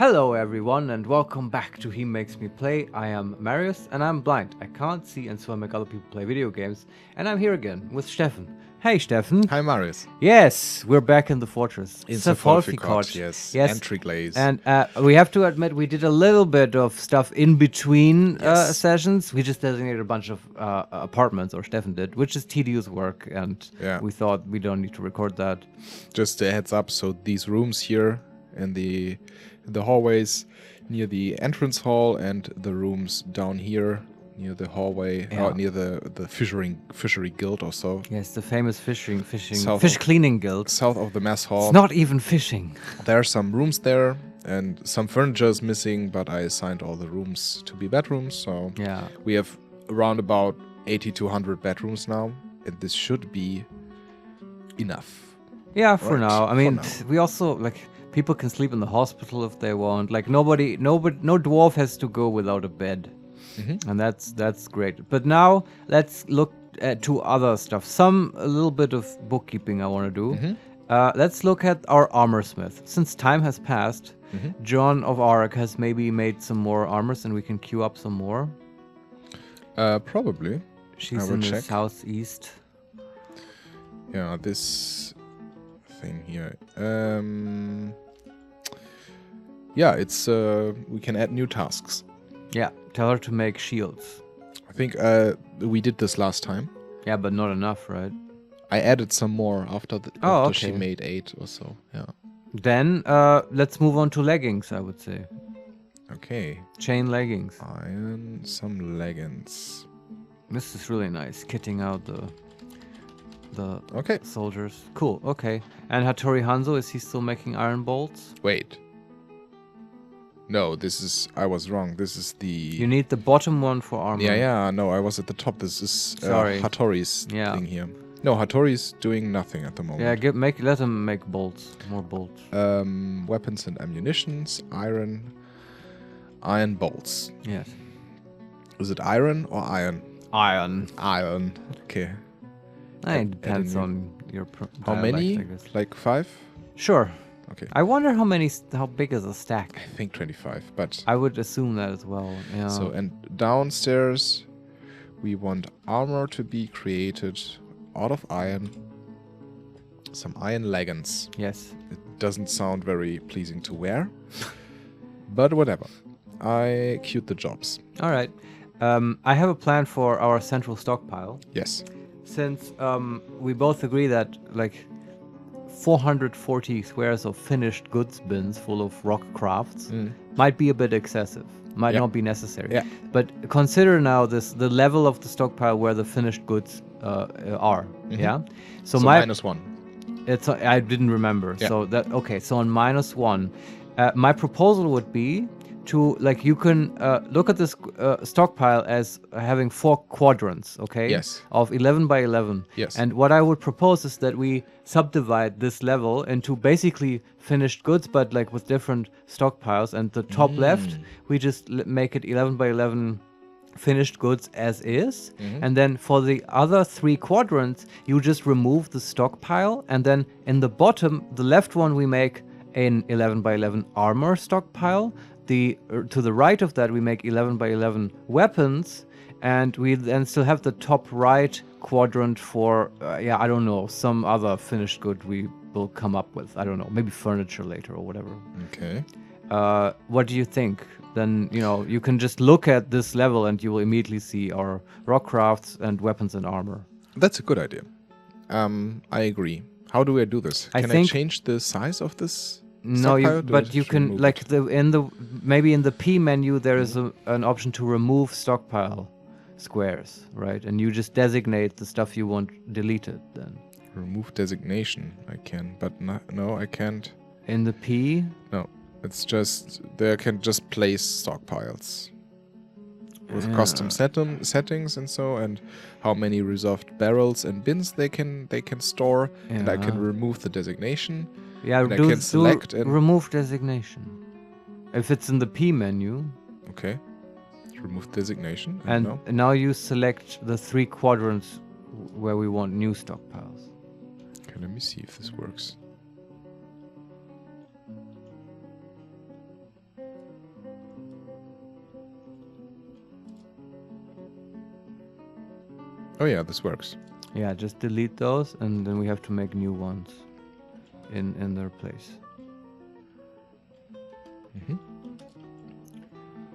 Hello everyone and welcome back to HeMakesMePlay. I am Marius and I'm blind. I can't see and so I make other people play video games. And I'm here again with Steffen. Hey Steffen. Hi Marius. Yes, we're back in the fortress. In Sefolfikod, yes. Entry glaze. And we have to admit we did a little bit of stuff in between sessions. We just designated a bunch of apartments, or Steffen did, which is tedious work, and we thought we don't need to record that. Just a heads up, so these rooms here in the hallways near the entrance hall and the rooms down here near the hallway, near the fishery guild or so. Yes, the famous fish cleaning guild. South of the mess hall. It's not even fishing. There are some rooms there and some furniture is missing, but I assigned all the rooms to be bedrooms, so we have around about 80 to 100 bedrooms now, and this should be enough. Yeah, for now. I mean, we also, like, people can sleep in the hospital if they want. Like, no dwarf has to go without a bed. And that's great. But now let's look to other stuff. A little bit of bookkeeping I want to do. Let's look at our armor smith. Since time has passed, John of Arc has maybe made some more armors and we can queue up some more. Probably. She's in the southeast. Yeah, this thing here. Yeah, it's we can add new tasks. Yeah, tell her to make shields. I think we did this last time. Yeah, but not enough, right? I added some more after she made 8 or so. Yeah. Then let's move on to leggings, I would say. Okay. Chain leggings. Iron, some leggings. This is really nice, kitting out the soldiers. Cool, okay. And Hattori Hanzo, is he still making iron bolts? Wait. No, I was wrong. This is the... You need the bottom one for armor. Yeah, no, I was at the top. This is Hattori's thing here. No, Hattori's doing nothing at the moment. Yeah, let him make bolts, more bolts. Weapons and ammunitions, iron bolts. Yes. Is it iron or iron? Iron. Iron, okay. It depends on your How many? Like 5? Sure. Okay. I wonder how big is a stack? I think 25, but... I would assume that as well, yeah. So, and downstairs, we want armor to be created out of iron. Some iron leggings. Yes. It doesn't sound very pleasing to wear, but whatever. I queued the jobs. All right. I have a plan for our central stockpile. Yes. Since we both agree that, like, 440 squares of finished goods bins full of rock crafts might be a bit excessive, might not be necessary. Yeah. But consider now the level of the stockpile where the finished goods are. Yeah. So -1. I didn't remember. Yeah. So on -1, my proposal would be to, like, you can look at this stockpile as having 4 quadrants, okay? Yes. Of 11 by 11. Yes. And what I would propose is that we subdivide this level into basically finished goods, but like with different stockpiles. And the top left, we just make it 11 by 11 finished goods as is. And then for the other 3 quadrants, you just remove the stockpile. And then in the bottom, the left one, we make an 11 by 11 armor stockpile. To the right of that, we make 11 by 11 weapons, and we then still have the top right quadrant for, I don't know, some other finished good we will come up with. I don't know, maybe furniture later or whatever. Okay. What do you think? Then, you can just look at this level and you will immediately see our rock crafts and weapons and armor. That's a good idea. I agree. How do I do this? Can I change the size of this? No, but you can, like, maybe in the P menu there is an option to remove stockpile squares, right? And you just designate the stuff you want deleted then. Remove designation, I can, but no, I can't. In the P? No, it's just, they can just place stockpiles. With custom settings and so, and how many reserved barrels and bins they can store, and I can remove the designation. Yeah, I can select and remove designation. If it's in the P menu. Okay. Remove designation. And now you select the 3 quadrants where we want new stockpiles. Okay, let me see if this works. Oh yeah, this works. Yeah, just delete those, and then we have to make new ones in their place. Mm-hmm.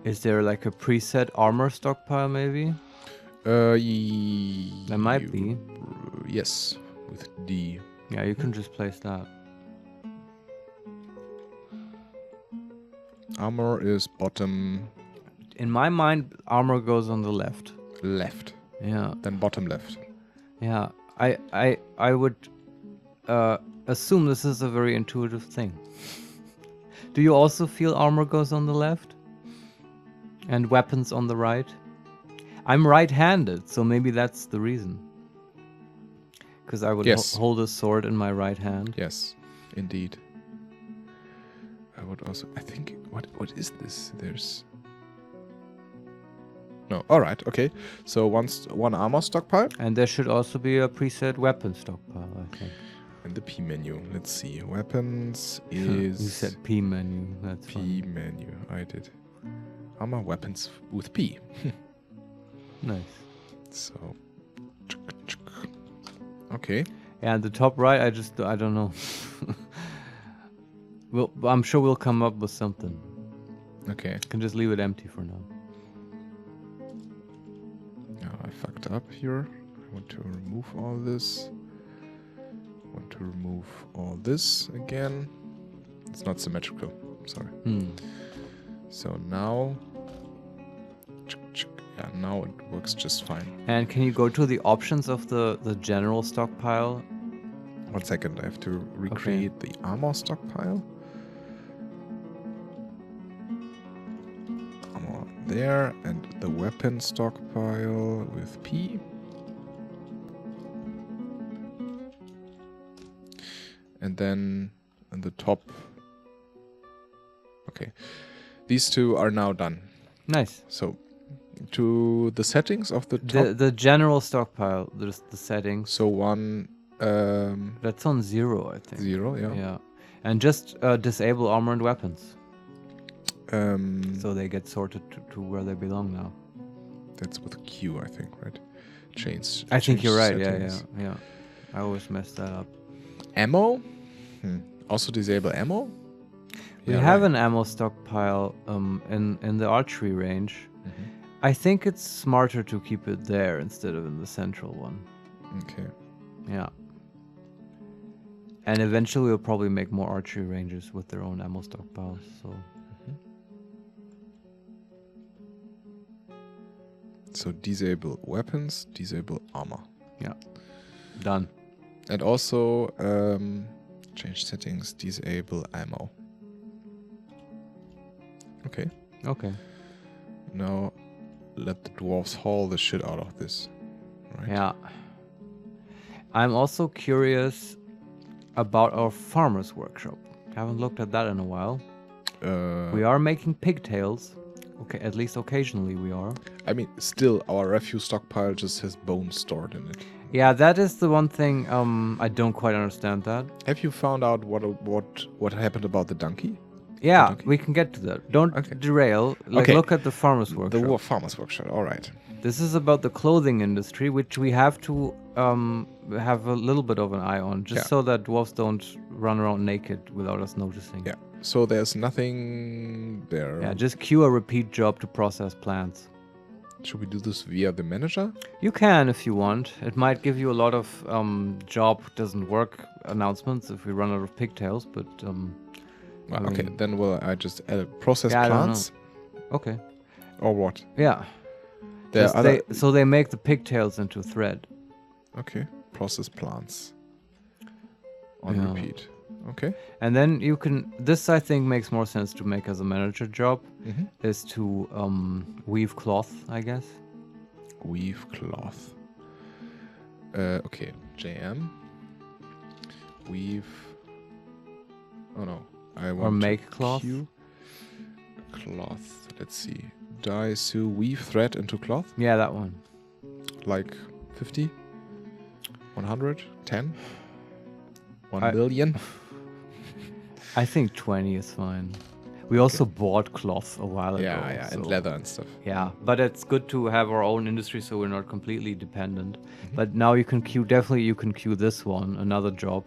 Is there like a preset armor stockpile, maybe? There might be. Yes, with D. Yeah, you can just place that. Armor is bottom In my mind, armor goes on the left. left. Yeah. Then bottom left. Yeah. I would assume this is a very intuitive thing. Do you also feel armor goes on the left? And weapons on the right? I'm right-handed, so maybe that's the reason. Because I would Yes. hold a sword in my right hand. Yes, indeed. I would also. I think. What is this? There's. No. All right. Okay. So one armor stockpile And there should also be a preset weapon stockpile, I think. and the P menu. Let's see. Weapons You is said P menu. That's P fine. menu. I did. Armor weapons with P. Nice. So. Okay. And the top right, I don't know. I'm sure we'll come up with something. Okay. Can just leave it empty for now. Oh, I fucked up here. I want to remove all this. Want to remove all this again. It's not symmetrical. Sorry. So now. Yeah, now it works just fine. And can you go to the options of the general stockpile? 1 second, I have to recreate the armor stockpile. Armor there, and the weapon stockpile with P. And then on the top. Okay. These two are now done. Nice. So to the settings of the top. The general stockpile, there's the settings. So one That's on 0, I think. 0, yeah. Yeah. And just disable armor and weapons. So So they get sorted to where they belong now. that's with Q, I think, right? Change. I think change you're right. settings. Yeah. I always mess that up. Ammo. Also disable ammo. We Yeah, have right. an ammo stockpile in the archery range. Mhm. I think it's smarter to keep it there instead of in the central one. Okay. Yeah. And eventually we'll probably make more archery ranges with their own ammo stockpiles. So So disable weapons, disable armor. done. And also change settings, disable ammo. Okay. Okay. Now let the dwarves haul the shit out of this. Right? Yeah. I'm also curious about our farmer's workshop. Haven't looked at that in a while. We are making pigtails. Okay, at least occasionally we are. I mean, still, our refuse stockpile just has bones stored in it. Yeah, that is the one thing I don't quite understand that. Have you found out what happened about the donkey? Yeah, Okay. we can get to that. Don't Okay. derail. Like, Okay. look at the farmer's workshop. The farmer's workshop. All right. This is about the clothing industry, which we have to have a little bit of an eye on, just Yeah. so that dwarves don't run around naked without us noticing. Yeah. So there's nothing there. Yeah, just queue a repeat job to process plants. Should we do this via the manager? You can if you want. It might give you a lot of job doesn't work announcements if we run out of pigtails, but Well, I okay, mean- then will I just process Yeah, I don't plants okay. or what? Yeah. There Just are other... so they make the pigtails into thread. Okay, process plants on Yeah. repeat. Okay. And then you can. This I think makes more sense to make as a manager job. Mm-hmm. Is to weave cloth, I guess. Weave cloth. Okay, JM. Weave. Oh no, I want Or to make cloth. queue cloth. Let's see. Dye, sew, weave thread into cloth. Yeah, that one. Like 50, 100, 10, 1 I- billion. I think 20 is fine. We also bought cloth a while ago. Yeah, and so- leather and stuff. Yeah, but it's good to have our own industry so we're not completely dependent. But now you can queue this one, another job,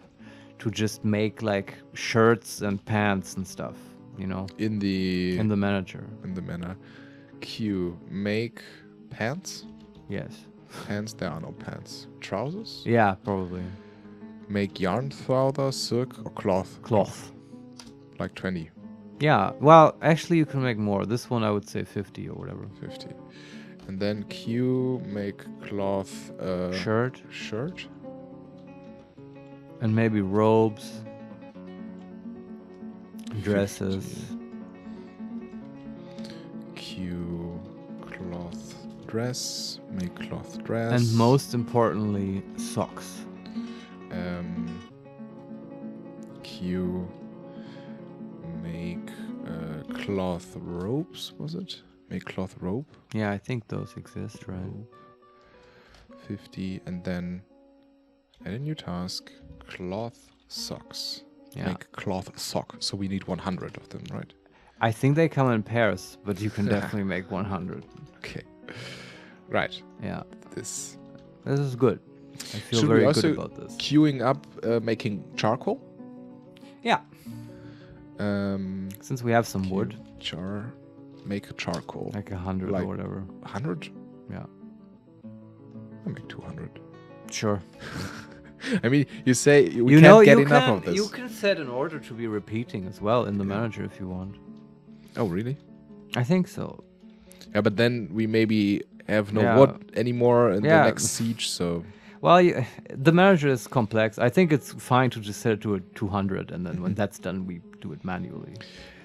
to just make like shirts and pants and stuff, you know, In the manager. manner. Q, make pants. Yes. Pants, there are no pants. Trousers. Yeah, probably. Make yarn throughout silk or cloth. Cloth. Like 20, Yeah, well, actually you can make more. This one I would say 50 or whatever. 50. And then Q, make cloth Shirt shirt. and maybe robes, dresses. 50. Q, cloth dress. Make cloth dress. And most importantly, socks. Q, make cloth ropes, was it? Make cloth rope. Yeah, I think those exist, right? 50. And then add a new task. Cloth socks. Yeah. Make cloth sock. So we need 100 of them, right? I think they come in pairs, but you can definitely make 100. Okay. Right. Yeah. This. This is good. I feel Should we very also good about this. queuing up making charcoal? Yeah. Um, Since we have some wood, make charcoal. like 100 Like- or whatever. 100? Yeah. I'll make 200. Sure. I mean, you say we can't get enough of this. You can set an order to be repeating as well in the manager if you want. Oh, really? I think so. Yeah, but then we maybe have no Yeah. wood anymore in Yeah. the next siege, so... Well, the manager is complex. I think it's fine to just set it to a 200, and then when that's done, we do it manually.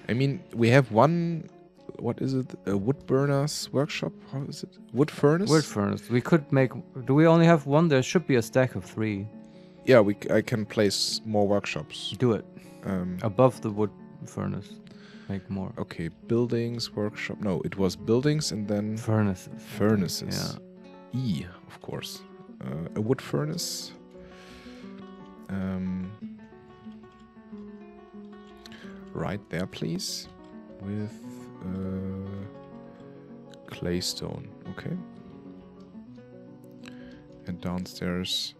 I mean, we have one... What is it? A wood burner's workshop? How is it? Wood furnace? Wood furnace. We could make... Do we only have one? There should be a stack of 3. Yeah, I can place more workshops. Do it. Um, Above the wood furnace. Make more. okay, buildings, workshop... No, it was buildings and then... Furnaces. I think. Furnaces. Yeah. E, of course. A wood furnace. Right there, please. With claystone. Okay. And downstairs,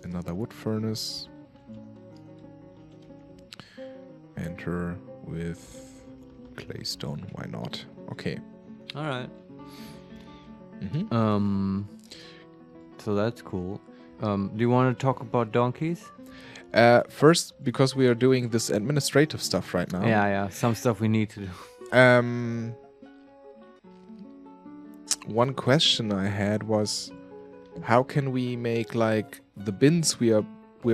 another wood furnace. Enter with claystone. Why not? Okay. All right. Mm-hmm. So that's cool. Do you want to talk about donkeys? First, because we are doing this administrative stuff right now. Yeah. Some stuff we need to do. One question I had was, how can we make like the bins we're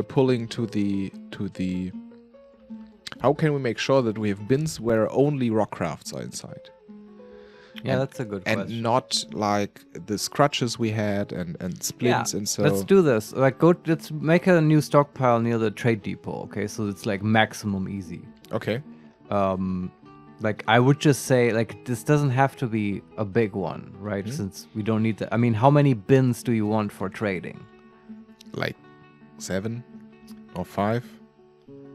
pulling to the how can we make sure that we have bins where only rock crafts are inside? Yeah, that's a good question. And not like the scratches we had and splints and so. Let's do this. Let's make a new stockpile near the trade depot, okay? So it's like maximum easy. Okay. Like I would just say like this doesn't have to be a big one, right? Since we don't need that. I mean, how many bins do you want for trading? Like 7 or 5?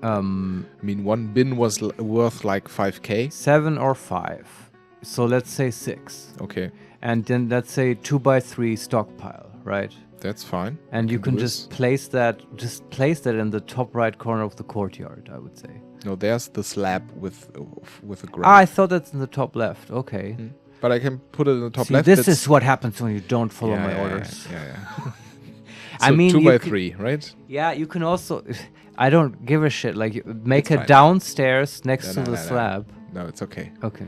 I mean, one bin was worth like 5k. 7 or 5. So let's say 6. Okay. And then let's say 2x3 stockpile, right? That's fine. And you can just place that in the top right corner of the courtyard, I would say. No, there's the slab with a grate. I thought that's in the top left. Okay. But I can put it in the top See, left. this is what happens when you don't follow my orders. Yeah. So I mean, 2x3, right? Yeah, you can also. I don't give a shit. Like, make It's it fine. downstairs next to the slab. No, it's okay. Okay.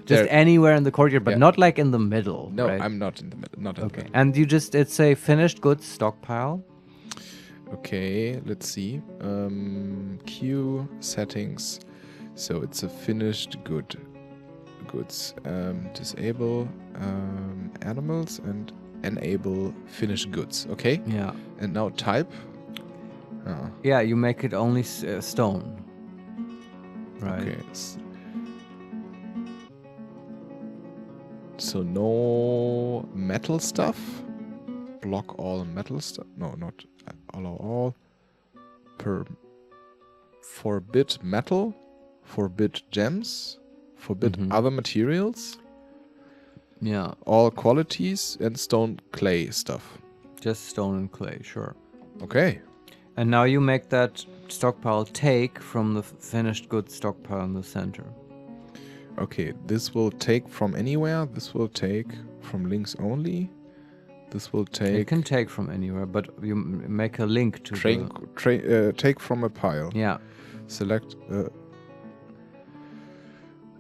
Just There- anywhere in the courtyard, but Yeah. not like in the middle. No, right? I'm not in the middle. Not in the Okay. middle. And it's a finished goods stockpile. Okay, let's see. Q settings. So it's a finished goods. Disable animals and enable finished goods. Okay. Yeah. And now type. Yeah, you make it only stone. Right. Okay. So no metal stuff. Block all metal stuff. No, not allow all. Forbid metal. forbid gems, forbid Mhm. other materials, Yeah, all qualities, and stone clay stuff. just stone and clay, sure. Okay. And now you make that stockpile take from the finished goods stockpile in the center. Okay, this will take from anywhere. This will take from links only. This will It take... can take from anywhere, but you make a link to the... take from a pile. Yeah. Select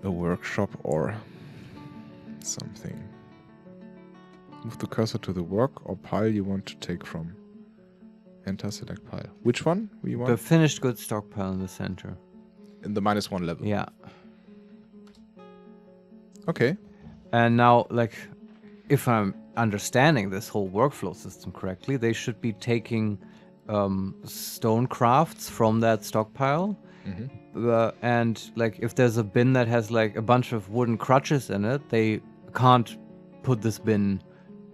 a workshop or something. Move the cursor to the work or pile you want to take from. Enter, select pile. Which one we want? The finished goods stockpile in the center. In the -1 level. Yeah. Okay. And now, like, if I'm understanding this whole workflow system correctly, they should be taking stone crafts from that stockpile. And, like, if there's a bin that has, like, a bunch of wooden crutches in it, they can't put this bin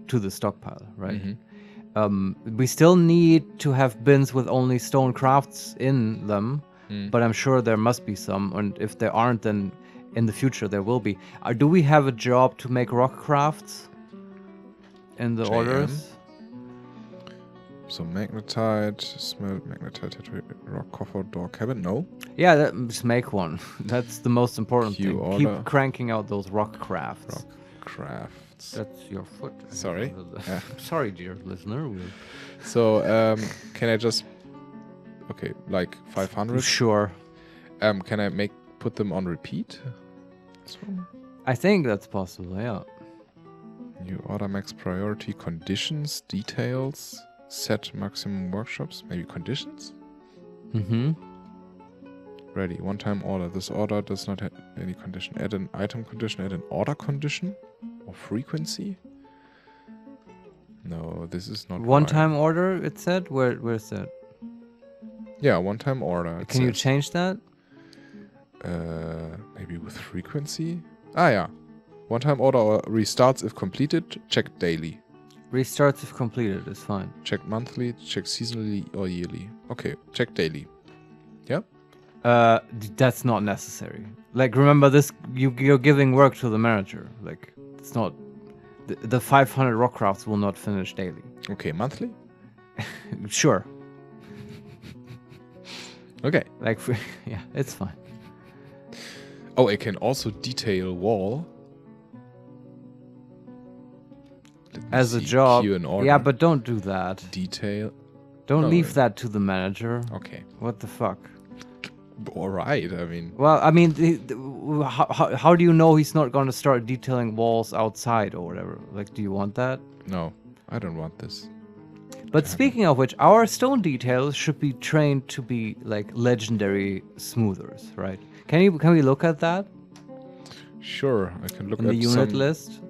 to the stockpile, right? We still need to have bins with only stone crafts in them, but I'm sure there must be some, and if there aren't, then in the future there will be. Do we have a job to make rock crafts in the orders? So magnetite, smelt, magnetite, rock coffer, door cabin. No. Yeah, just make one. That's the most important Queue thing. order. Keep cranking out those rock crafts. Rock crafts. That's your foot. Sorry. Yeah. Sorry, dear listener. So can I just... Okay, like 500? Sure. Can I put them on repeat? This one? I think that's possible, yeah. New order, max priority, conditions, details, set maximum workshops, maybe conditions? Ready, one-time order. This order does not have any condition. Add an item condition, add an order condition or frequency? No, this is not One-time order, it said? Where's that? Yeah, one-time order. Can you change that? Maybe with frequency? Ah, yeah. One-time order or restarts if completed, check daily. Restarts if completed is fine. Check monthly, check seasonally or yearly. Okay, check daily. Yep. That's not necessary. Like, remember this, you're giving work to the manager. Like, it's not... The 500 rock crafts will not finish daily. Okay, monthly? Sure. Okay. Like, yeah, it's fine. Oh, I can also detail wall. As a job. Queue and order. Yeah, but don't do that. Detail. Don't No, leave that to the manager. Okay. What the fuck? All right. I mean. Well, I mean, how do you know he's not going to start detailing walls outside or whatever? Like, do you want that? No, I don't want this. But speaking of which, our stone details should be trained to be like legendary smoothers, right? Can we look at that Sure, I can look in at the unit some list?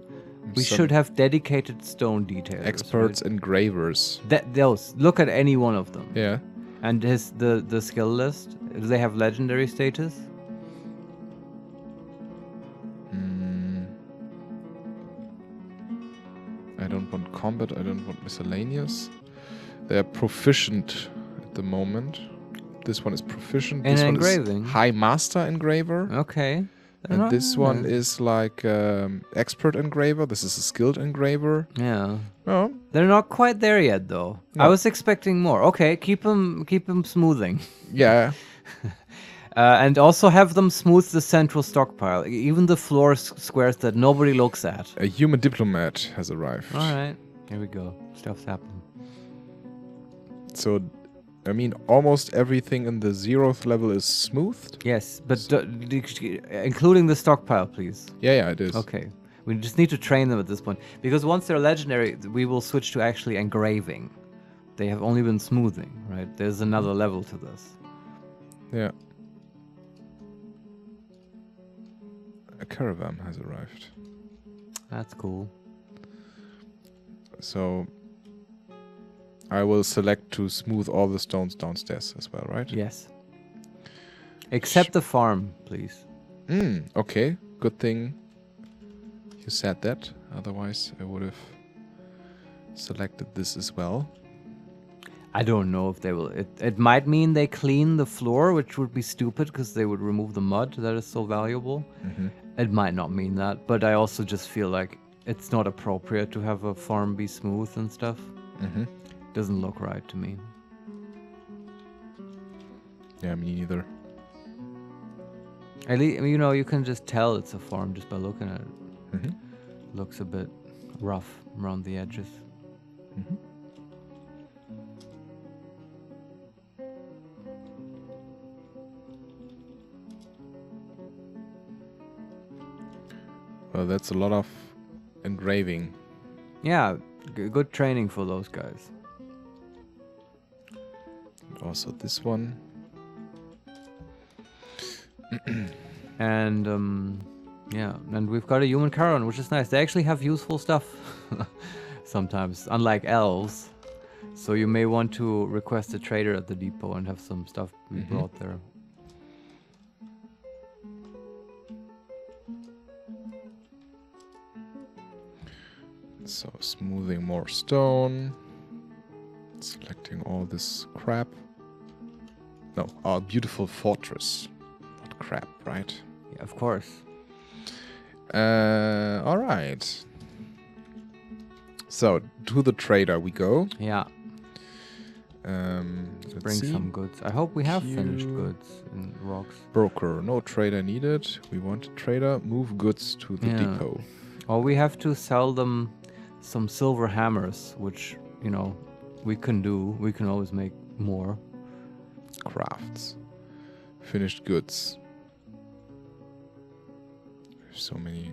We some should have dedicated stone details. experts engravers. Those. Look at any one of them. Yeah. And the skill list. Do they have legendary status? I don't want combat. I don't want miscellaneous. They are proficient at the moment. This one is proficient. In this engraving? one is high master engraver. Okay. And this one is like expert engraver. This is a skilled engraver. Yeah. Oh, They're not quite there yet, though. No. I was expecting more. Okay, keep them smoothing. yeah. And also have them smooth the central stockpile, even the floor squares that nobody looks at. A human diplomat has arrived. All right, here we go. Stuff's happening. So, I mean, almost everything in the 0th level is smoothed. Yes, but including the stockpile, please. Yeah, it is. Okay. We just need to train them at this point. Because once they're legendary, we will switch to actually engraving. They have only been smoothing, right? There's another level to this. Yeah. A caravan has arrived. That's cool. So I will select to smooth all the stones downstairs as well, right? Yes. Except the farm, please. Okay. Good thing you said that. Otherwise, I would have selected this as well. I don't know if they will. It might mean they clean the floor, which would be stupid because they would remove the mud that is so valuable. It might not mean that, but I also just feel like it's not appropriate to have a farm be smooth and stuff. Doesn't look right to me. Yeah, me neither. At least, you know, you can just tell it's a farm just by looking at it. Looks a bit rough around the edges. Well, that's a lot of engraving. Yeah, good training for those guys. Also this one. And yeah, and we've got a human caravan, which is nice. They actually have useful stuff sometimes, unlike elves. So you may want to request a trader at the depot and have some stuff be brought there. So smoothing more stone. Selecting all this crap. No, our beautiful fortress. Not crap, right? Yeah, of course. Alright. So, to the trader we go. Yeah. Let's Bring see. some goods. I hope we have finished goods in rocks. Broker, no trader needed. We want a trader. Move goods to the depot. Or we have to sell them some silver hammers, which, you know, we can do. We can always make more. Crafts. Finished goods. There's so many.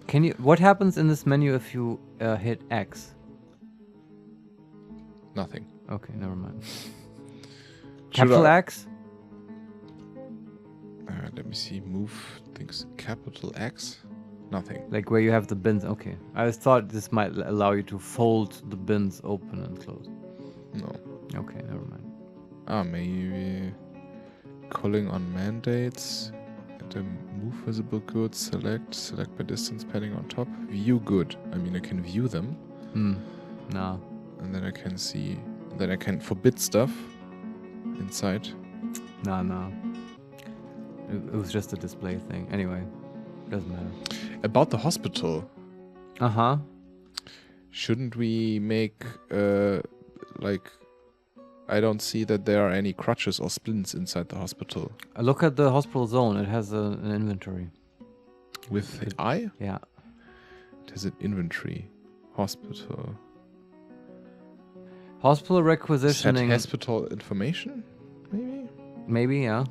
Can you? What happens in this menu if you hit X? Nothing. Okay, never mind. Should Capital I- X? Let me see. Move things. Capital X. Nothing. Like where you have the bins. Okay. I thought this might allow you to fold the bins open and close. No. Okay, never mind. Maybe calling on mandates. And then move visible goods. Select by distance padding on top. View good. I mean, I can view them. No. And then I can see. Then I can forbid stuff inside. No. It was just a display thing. Anyway, doesn't matter. About the hospital. Uh-huh. Shouldn't we make like? I don't see that there are any crutches or splints inside the hospital. Look at the hospital zone. It has an inventory. With the eye? Yeah. It has an inventory. Hospital. Hospital Set requisitioning. hospital information? Maybe? Maybe, yeah.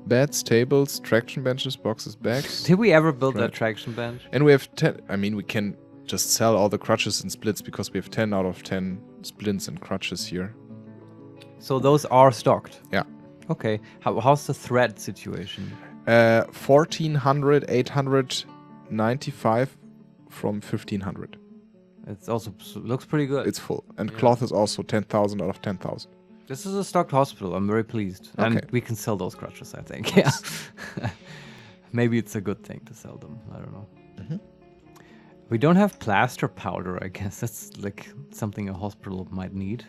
Beds, tables, traction benches, boxes, bags. Did we ever build Right. that traction bench? And we have 10. I mean, we can just sell all the crutches and splits because we have 10 out of 10 splints and crutches here. So those are stocked? Yeah. Okay. How's the thread situation? 1,400, 895 from 1,500. It's also looks pretty good. It's full. And cloth is also 10,000 out of 10,000. This is a stocked hospital. I'm very pleased. And Okay. we can sell those crutches, I think. Yeah. Maybe it's a good thing to sell them. I don't know. We don't have plaster powder, I guess. That's like something a hospital might need.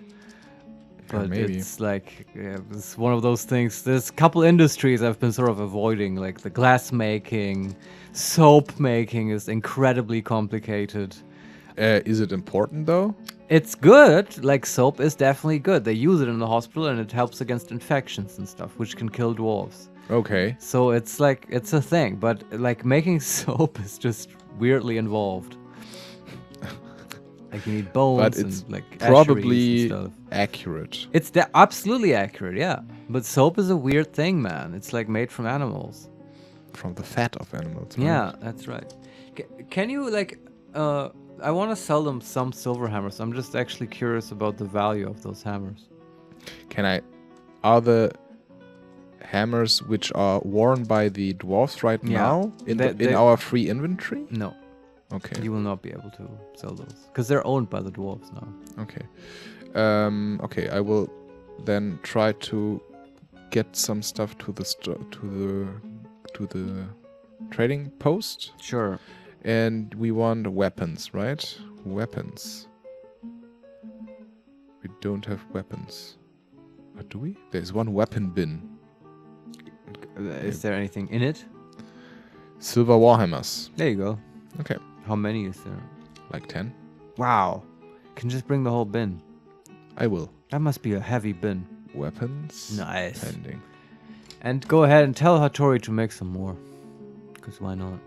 But maybe. it's like, yeah, it's one of those things. There's a couple industries I've been sort of avoiding, like the glass making, soap making is incredibly complicated. Is it important though? It's good. Like soap is definitely good. They use it in the hospital and it helps against infections and stuff, which can kill dwarves. Okay. So it's like, it's a thing. But like making soap is just weirdly involved. Like you need bones But it's and like probably and stuff. accurate. It's absolutely accurate, yeah. But soap is a weird thing, man. It's like made from animals. From the fat of animals. Right? Yeah, that's right. Can you like, I want to sell them some silver hammers. I'm just actually curious about the value of those hammers. Are the hammers which are worn by the dwarves right now in our free inventory? No. Okay. You will not be able to sell those because they're owned by the dwarves now. Okay. Okay, I will then try to get some stuff to the to the trading post. Sure. And we want weapons, right? Weapons. We don't have weapons. What do we? There's one weapon bin. Is there anything in it? Silver Warhammers. There you go. Okay. How many is there? Like 10. Wow. Can just bring the whole bin. I will. That must be a heavy bin. Weapons. Nice. Pending. And go ahead and tell Hattori to make some more. Because why not?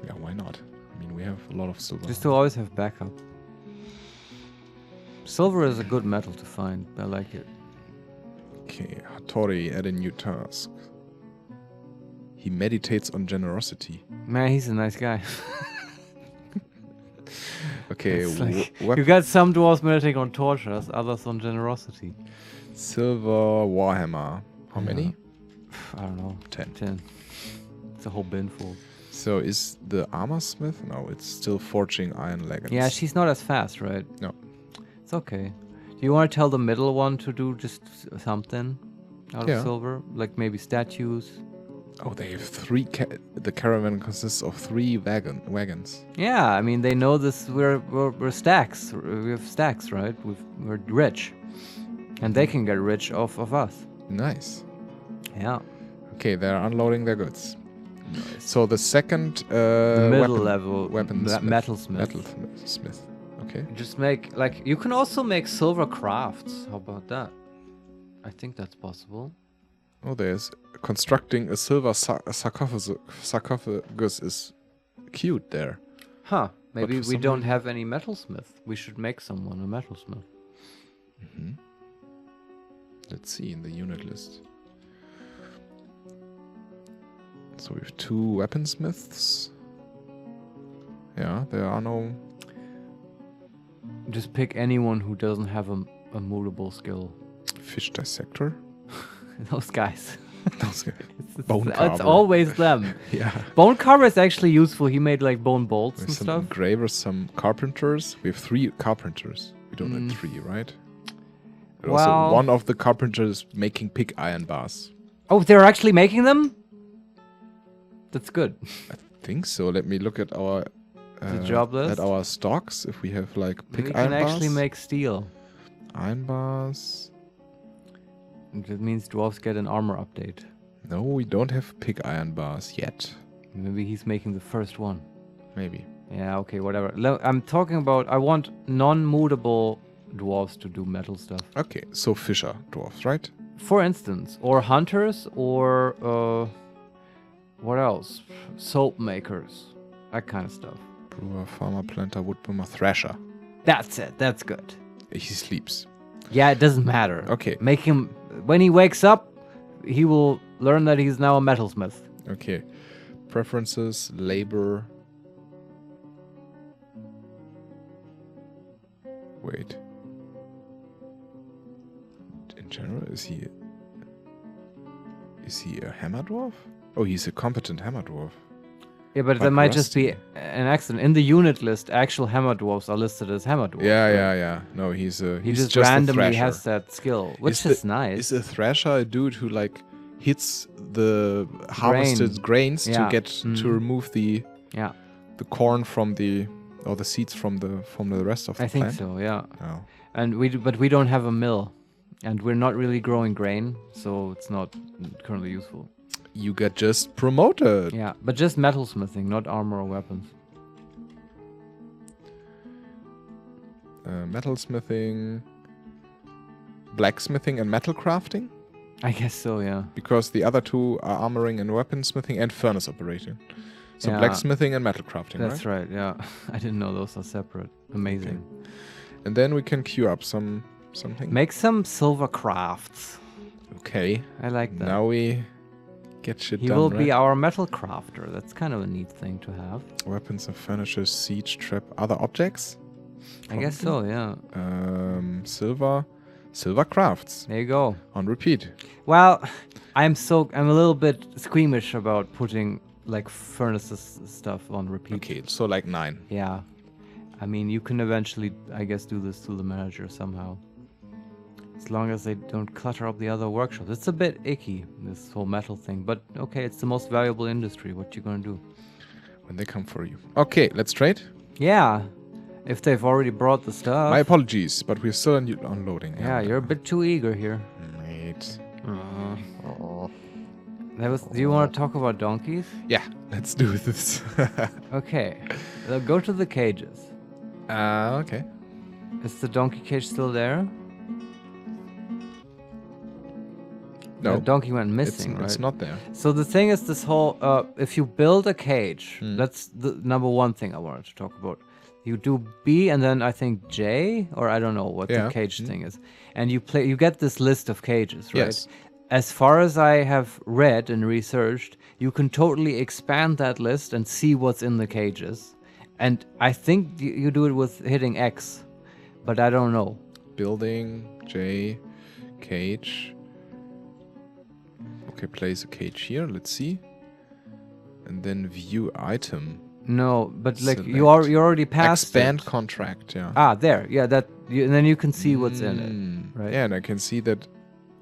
Yeah, why not? I mean, we have a lot of silver. Just to always have backup. Silver is a good metal to find. I like it. Okay, Hattori, add a new task. He meditates on generosity. Man, he's a nice guy. Okay, It's like, you got some dwarves meditating on tortures, others on generosity. Silver Warhammer. How many? I don't know. 10. 10. It's a whole bin full. So is the armor smith? No, it's still forging iron leggings. Yeah, she's not as fast, right? No. It's okay. Do you want to tell the middle one to do just something out of silver? Like maybe statues? Oh, they have 3. The caravan consists of 3 wagons. Yeah, I mean, they know this. We're stacks. We have stacks, right? We're rich. And they can get rich off of us. Nice. Yeah. Okay, they're unloading their goods. Nice. So the second the middle level weaponsmith. metalsmith. Metalsmith. Okay. Just make, like, you can also make silver crafts. How about that? I think that's possible. Oh, there's constructing a silver sarcophagus is cute there. Huh. Maybe for we some don't reason- have any metalsmith. We should make someone a metalsmith. Mm-hmm. Let's see in the unit list. So we have 2 weaponsmiths. Yeah, there are no... Just pick anyone who doesn't have a movable skill. Fish dissector. Those guys. Those guys. It's Bone carver. always them. Yeah. Bone carver is actually useful. He made like bone bolts We have and some stuff. engravers, some carpenters. We have 3 carpenters. We don't have 3, right? And Well- also one of the carpenters making pig iron bars. Oh, they're actually making them? That's good. I think so. Let me look at our The job list? at our stocks. If we have like pig We iron can actually bars. make steel. Iron bars. That means dwarves get an armor update. No, we don't have pig iron bars yet. Maybe he's making the first one. Maybe. Yeah, okay, whatever. I'm talking about, I want non-mutable dwarves to do metal stuff. Okay, so fisher dwarfs, right? For instance, or hunters, or what else? Soap makers, that kind of stuff. Brewer, farmer, planter, woodbomber, thrasher. That's it. That's good. He sleeps. Yeah, it doesn't matter. Okay. Make him, when he wakes up, he will learn that he's now a metalsmith. Okay. Preferences, labor. Wait. In general, is he a hammer dwarf? Oh, he's a competent hammer dwarf. Yeah, but But that might just rusty. be an accident. In the unit list, actual hammer dwarves are listed as hammer dwarves. Yeah. No, he's He just just a randomly thrasher. has that skill, which Is is nice. Is a thrasher a dude who like hits the harvested grains Yeah. to get Mhm. to remove the Yeah, corn from the or the seeds from the rest of the I think plant? so. Yeah, Oh. and but we don't have a mill, and we're not really growing grain, so it's not currently useful. You get just promoted. Yeah, but just metalsmithing, not armor or weapons. Metalsmithing, blacksmithing, and metal crafting, I guess so. Yeah. because the other 2 are armoring and weaponsmithing and furnace operating. So Yeah. blacksmithing and metal crafting, That's right? right. Yeah, I didn't know those are separate. Amazing. And then we can queue up something. Make some silver crafts. Okay. I like that. Now we get shit He done, will right? be our metal crafter. That's kind of a neat thing to have. Weapons and furniture, siege trap, other objects. I guess so. Yeah. Silver crafts There you go. on repeat. Well, I'm a little bit squeamish about putting like furnaces stuff on repeat. Okay, so like 9. Yeah. I mean, you can eventually, I guess, do this to the manager somehow. As long as they don't clutter up the other workshops. It's a bit icky, this whole metal thing. But okay, it's the most valuable industry. What you gonna do? When they come for you. Okay, let's trade. Yeah. If they've already brought the stuff. My apologies, but we're still unloading. Yeah, you're a bit too eager here. Mate. Do you want to talk about donkeys? Yeah, let's do this. Okay. Go to the cages. Okay. Is the donkey cage still there? No. The donkey went missing, right? It's not there. So the thing is, this whole if you build a cage, Hmm. that's the number one thing I wanted to talk about. You do B and then I think J, or I don't know what the cage thing is, and you get this list of cages, right? Yes. As far as I have read and researched, you can totally expand that list and see what's in the cages. And I think you do it with hitting X, but I don't know. Building, J, cage. Okay, place a cage here. Let's see. And then view item. No, but like Select. you already passed Expand it. contract, yeah. Ah, there. Yeah, and then you can see what's in it, right? Yeah, and I can see that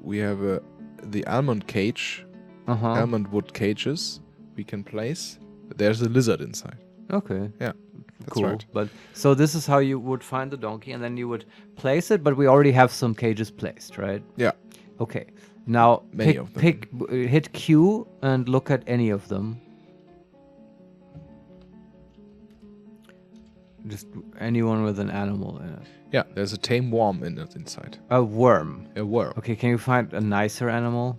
we have the almond cage, almond wood cages we can place. There's a lizard inside. Okay. Yeah, that's cool. right. But so this is how you would find the donkey, and then you would place it. But we already have some cages placed, right? Yeah. Okay. Now Many of them. hit Q and look at any of them. Just anyone with an animal in it. Yeah, there's a tame worm in it inside. A worm. A worm. Okay, can you find a nicer animal?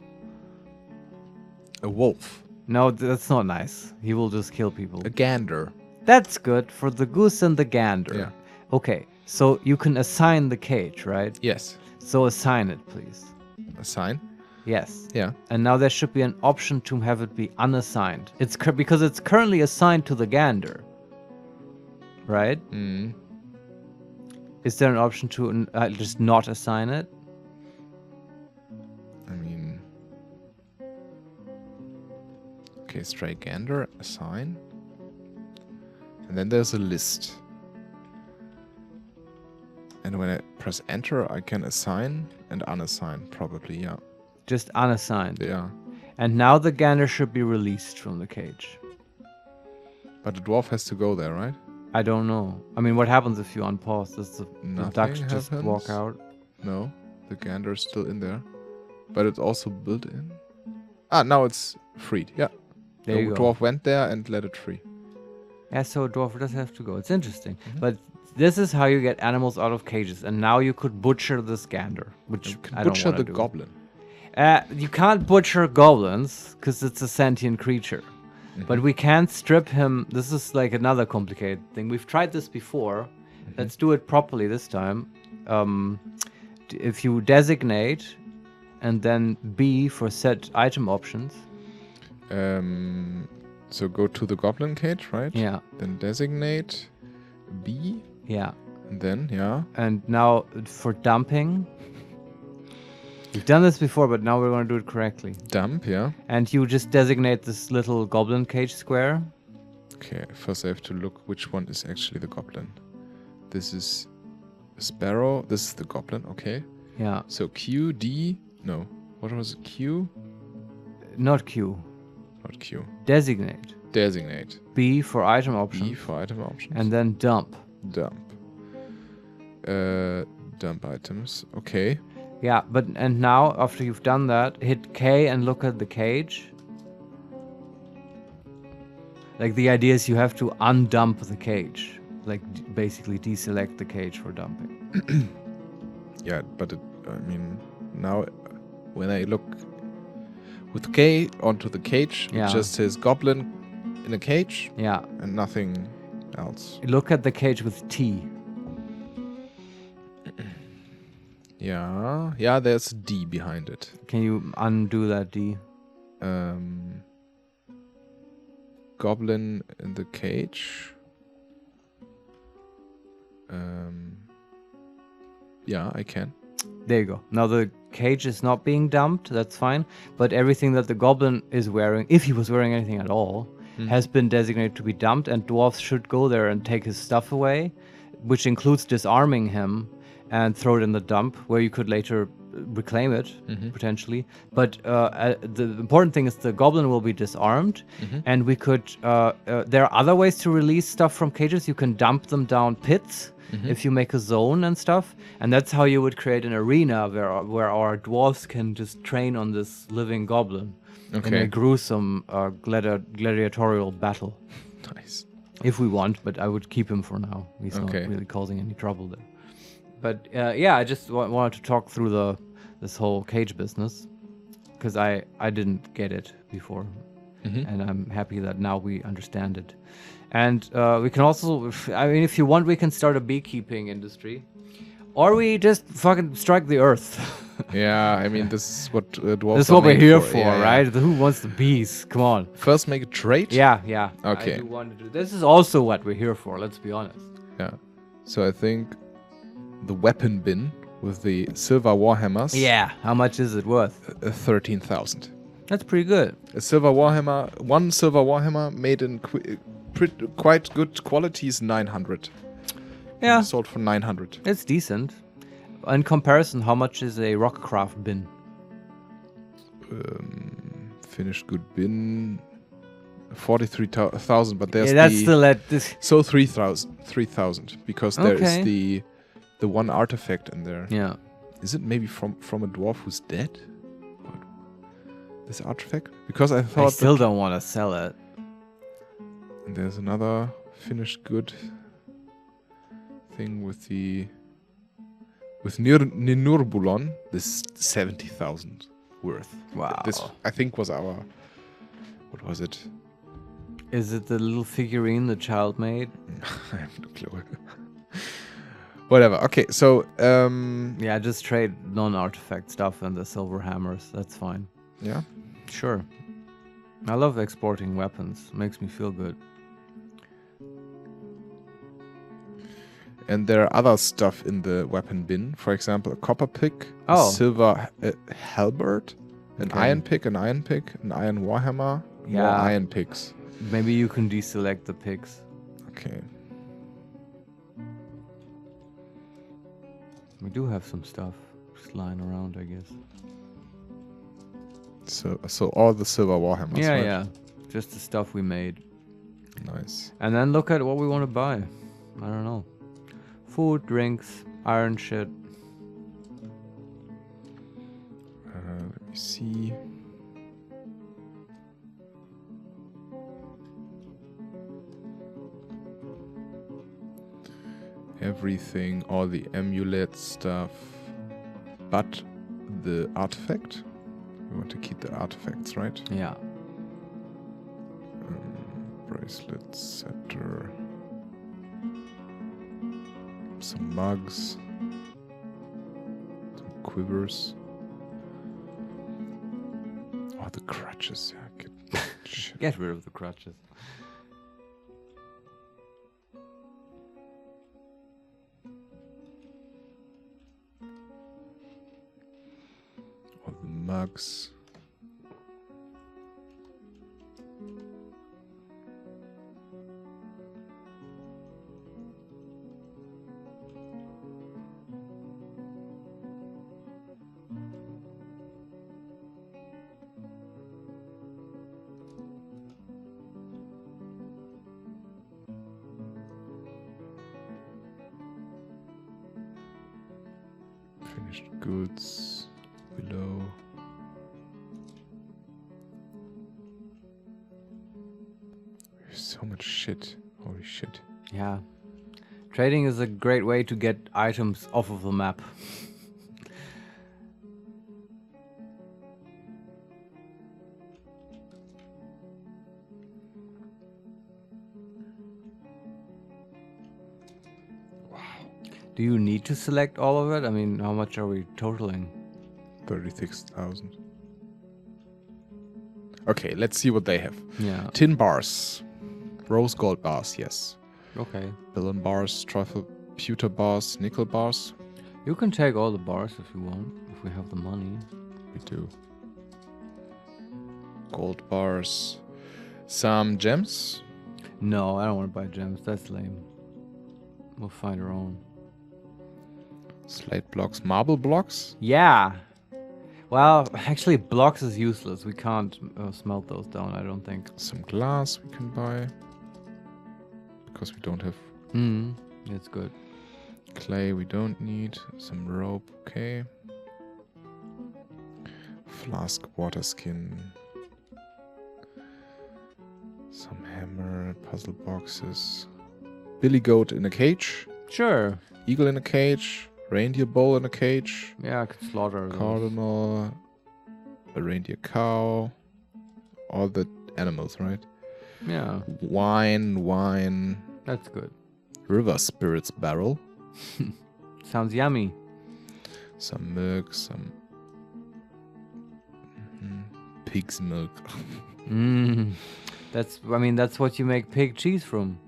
A wolf. No, that's not nice. He will just kill people. A gander. That's good for the goose and the gander. Yeah. Okay, so you can assign the cage, right? Yes. So assign it, please. Assign. Yes. Yeah. And now there should be an option to have it be unassigned. It's because it's currently assigned to the gander. Right? Mm. Is there an option to just not assign it? I mean... Okay, stray gander, assign. And then there's a list. And when I press enter, I can assign and unassign, probably, yeah. Just unassigned. Yeah. And now the gander should be released from the cage. But the dwarf has to go there, right? I don't know. I mean, what happens if you unpause? Does the Nothing duck just happens. walk out? No, the gander is still in there. But it's also built in. Ah, now it's freed, yeah. There The you go. dwarf went there and let it free. Yeah, so a dwarf does have to go. It's interesting. But this is how you get animals out of cages. And now you could butcher this gander, which You can I don't butcher wanna the do. goblin. You can't butcher goblins because it's a sentient creature. But we can strip him. This is like another complicated thing. We've tried this before. Let's do it properly this time. If you designate and then B for set item options. So go to the goblin cage, right? Yeah. Then designate B. Yeah. And then, yeah. And now for dumping. We've done this before, but now we're going to do it correctly. Dump, yeah. And you just designate this little goblin cage square. Okay, first I have to look which one is actually the goblin. This is a sparrow. This is the goblin, okay. Yeah. So Q, D. No. What was it? Q? Not Q. Not Q. Designate. Designate. B for item options. B for item options. And then dump. Dump. Dump items. Okay. Yeah, and now after you've done that, hit K and look at the cage. Like the idea is you have to undump the cage. Like basically deselect the cage for dumping. Yeah, but I mean, now when I look with K onto the cage, Yeah. it just says goblin in a cage Yeah. and nothing else. Look at the cage with T. Yeah, yeah, there's a D behind it. Can you undo that D? Goblin in the cage. Yeah, I can. There you go. Now the cage is not being dumped, that's fine. But everything that the goblin is wearing, if he was wearing anything at all, has been designated to be dumped, and dwarves should go there and take his stuff away, which includes disarming him and throw it in the dump, where you could later reclaim it potentially. But the important thing is the goblin will be disarmed, and we could. There are other ways to release stuff from cages. You can dump them down pits if you make a zone and stuff, and that's how you would create an arena where our dwarves can just train on this living goblin in a gruesome gladiatorial battle. Nice. If we want, but I would keep him for now. He's not really causing any trouble there. But I just wanted to talk through this whole cage business because I didn't get it before, and I'm happy that now we understand it. And we can also, if you want, we can start a beekeeping industry, or we just fucking strike the earth. Yeah, I mean, this is what dwarves. This is what we're here for, yeah, right? Who wants the bees? Come on. First, make a trade. Yeah. Okay. I do want to do. This is also what we're here for. Let's be honest. Yeah. So I think the weapon bin with the silver warhammers. Yeah. How much is it worth? 13,000. That's pretty good. A silver warhammer, one silver warhammer made in quite good quality is 900. Yeah. Sold for 900. It's decent. In comparison, how much is a rockcraft bin? Finished good bin 43,000, but there's that's still at this. So 3,000 because there is the one artifact in there. Yeah. Is it maybe from a dwarf who's dead? What? This artifact? Because I thought I still don't want to sell it. And there's another finished good thing with Ninurbulon. This 70,000 worth. Wow. This I think was our. What was it? Is it the little figurine the child made? I have no clue. Whatever. Okay, so yeah, just trade non-artifact stuff and the silver hammers. That's fine. Yeah. Sure. I love exporting weapons. Makes me feel good. And there are other stuff in the weapon bin. For example, a copper pick, a silver halberd, an iron pick, an iron warhammer, more iron picks. Maybe you can deselect the picks. Okay. We do have some stuff just lying around, I guess. So all the silver warhammers. Yeah, right? yeah. Just the stuff we made. Nice. And then look at what we want to buy. I don't know. Food, drinks, iron shit. Let me see. Everything, all the amulet stuff, but the artifact. We want to keep the artifacts, right? Yeah. Bracelet, scepter, some mugs, some quivers. Oh, the crutches. Yeah, get rid of the crutches. All the mugs. Finished goods below. There's so much shit. Holy shit. Yeah. Trading is a great way to get items off of the map. Do you need to select all of it? I mean, how much are we totaling? 36,000. Okay, let's see what they have. Yeah. Tin bars. Rose gold bars, yes. Okay. Billon bars, truffle, pewter bars, nickel bars. You can take all the bars if you want, if we have the money. We do. Gold bars. Some gems. No, I don't want to buy gems. That's lame. We'll find our own. Slate blocks, marble blocks. Yeah. Well, actually, blocks is useless. We can't smelt those down, I don't think. Some glass we can buy. Because we don't have That's good. clay, we don't need. Some rope, okay. Flask, water skin. Some hammer, puzzle boxes. Billy goat in a cage. Sure. Eagle in a cage. Reindeer bull in a cage. Yeah, I could slaughter those. Cardinal. A reindeer cow. All the animals, right? Yeah, Wine. that's good. River spirits barrel. Sounds yummy. Some milk, some pig's milk. That's what you make pig cheese from.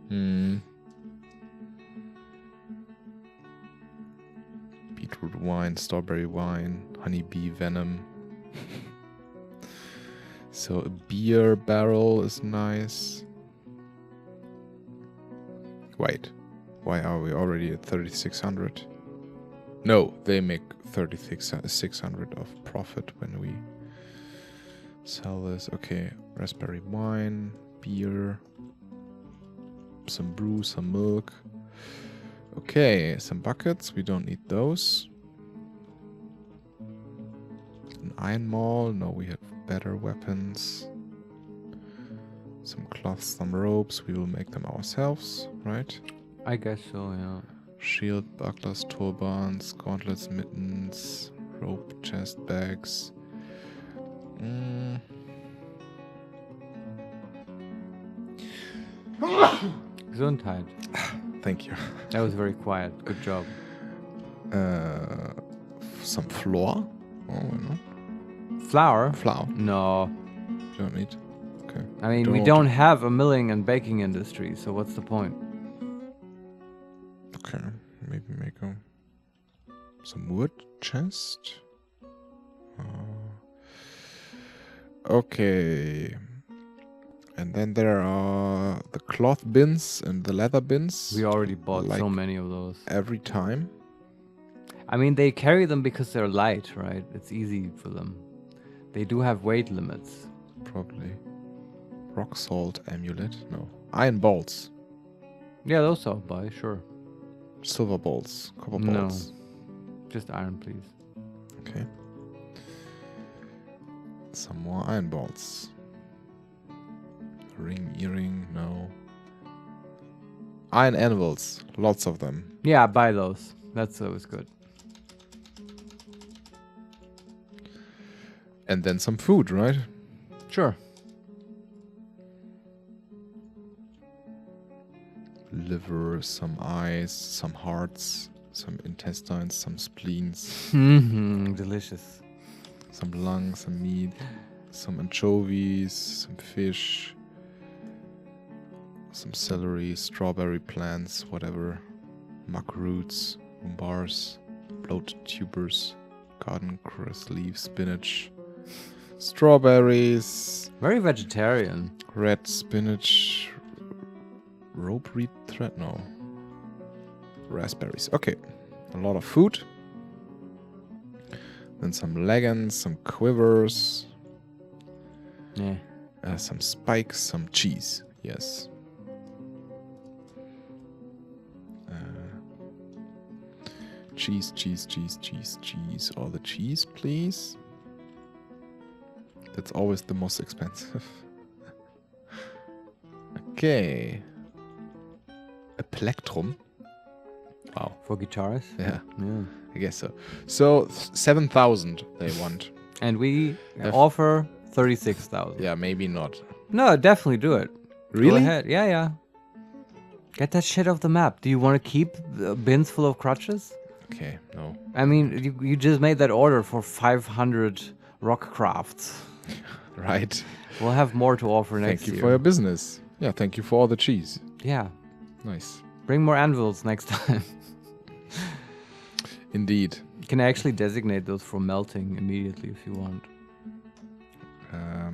Beetroot wine, strawberry wine, honeybee venom. So a beer barrel is nice. Wait, why are we already at 3,600? No, they make 3,600 of profit when we sell this. Okay, raspberry wine, beer, some brew, some milk. Okay, some buckets. We don't need those. An iron maul. No, we have better weapons. Some cloths, some ropes. We will make them ourselves, right? I guess so, yeah. Shield, bucklers, turbans, gauntlets, mittens, rope, chest bags. Gesundheit. Thank you. That was very quiet. Good job. Some flour. Oh, no. Flour? Flour. No. Don't need. Okay. I mean, we don't have a milling and baking industry, so what's the point? Okay. Maybe make some wood chest. Okay. And then there are the cloth bins and the leather bins. We already bought like so many of those. every time. I mean, they carry them because they're light, right? It's easy for them. They do have weight limits. Probably. Rock salt amulet. No. Iron balls. Yeah, those I'll buy, sure. Silver balls. Copper No. balls. Just iron, please. Okay. Some more iron balls. Ring, earring, no. Iron anvils. Lots of them. Yeah, buy those. That's always good. And then some food, right? Sure. Liver, some eyes, some hearts, some intestines, some spleens, Delicious. some lungs, some meat, some anchovies, some fish, some celery, strawberry plants, whatever, muck roots, bars, bloated tubers, garden cress leaves, spinach, strawberries, Very vegetarian. red spinach, rope reed thread, no, raspberries. Okay, a lot of food. Then some leggings, some quivers, Yeah. some spikes, some cheese. Yes. Cheese. All the cheese, please. That's always the most expensive. Okay. A plectrum. Wow. For guitars? Yeah, Yeah. I guess so. So 7,000 they want. And we Def- offer 36,000. Yeah, maybe not. No, definitely do it. Go Really? ahead. Yeah. Get that shit off the map. Do you want to keep the bins full of crutches? Okay, no. I mean, you just made that order for 500 rock crafts. Right. We'll have more to offer next Thank you year. for your business. Yeah, thank you for all the cheese. Yeah. Nice. Bring more anvils next time. Indeed. You can actually designate those for melting immediately if you want.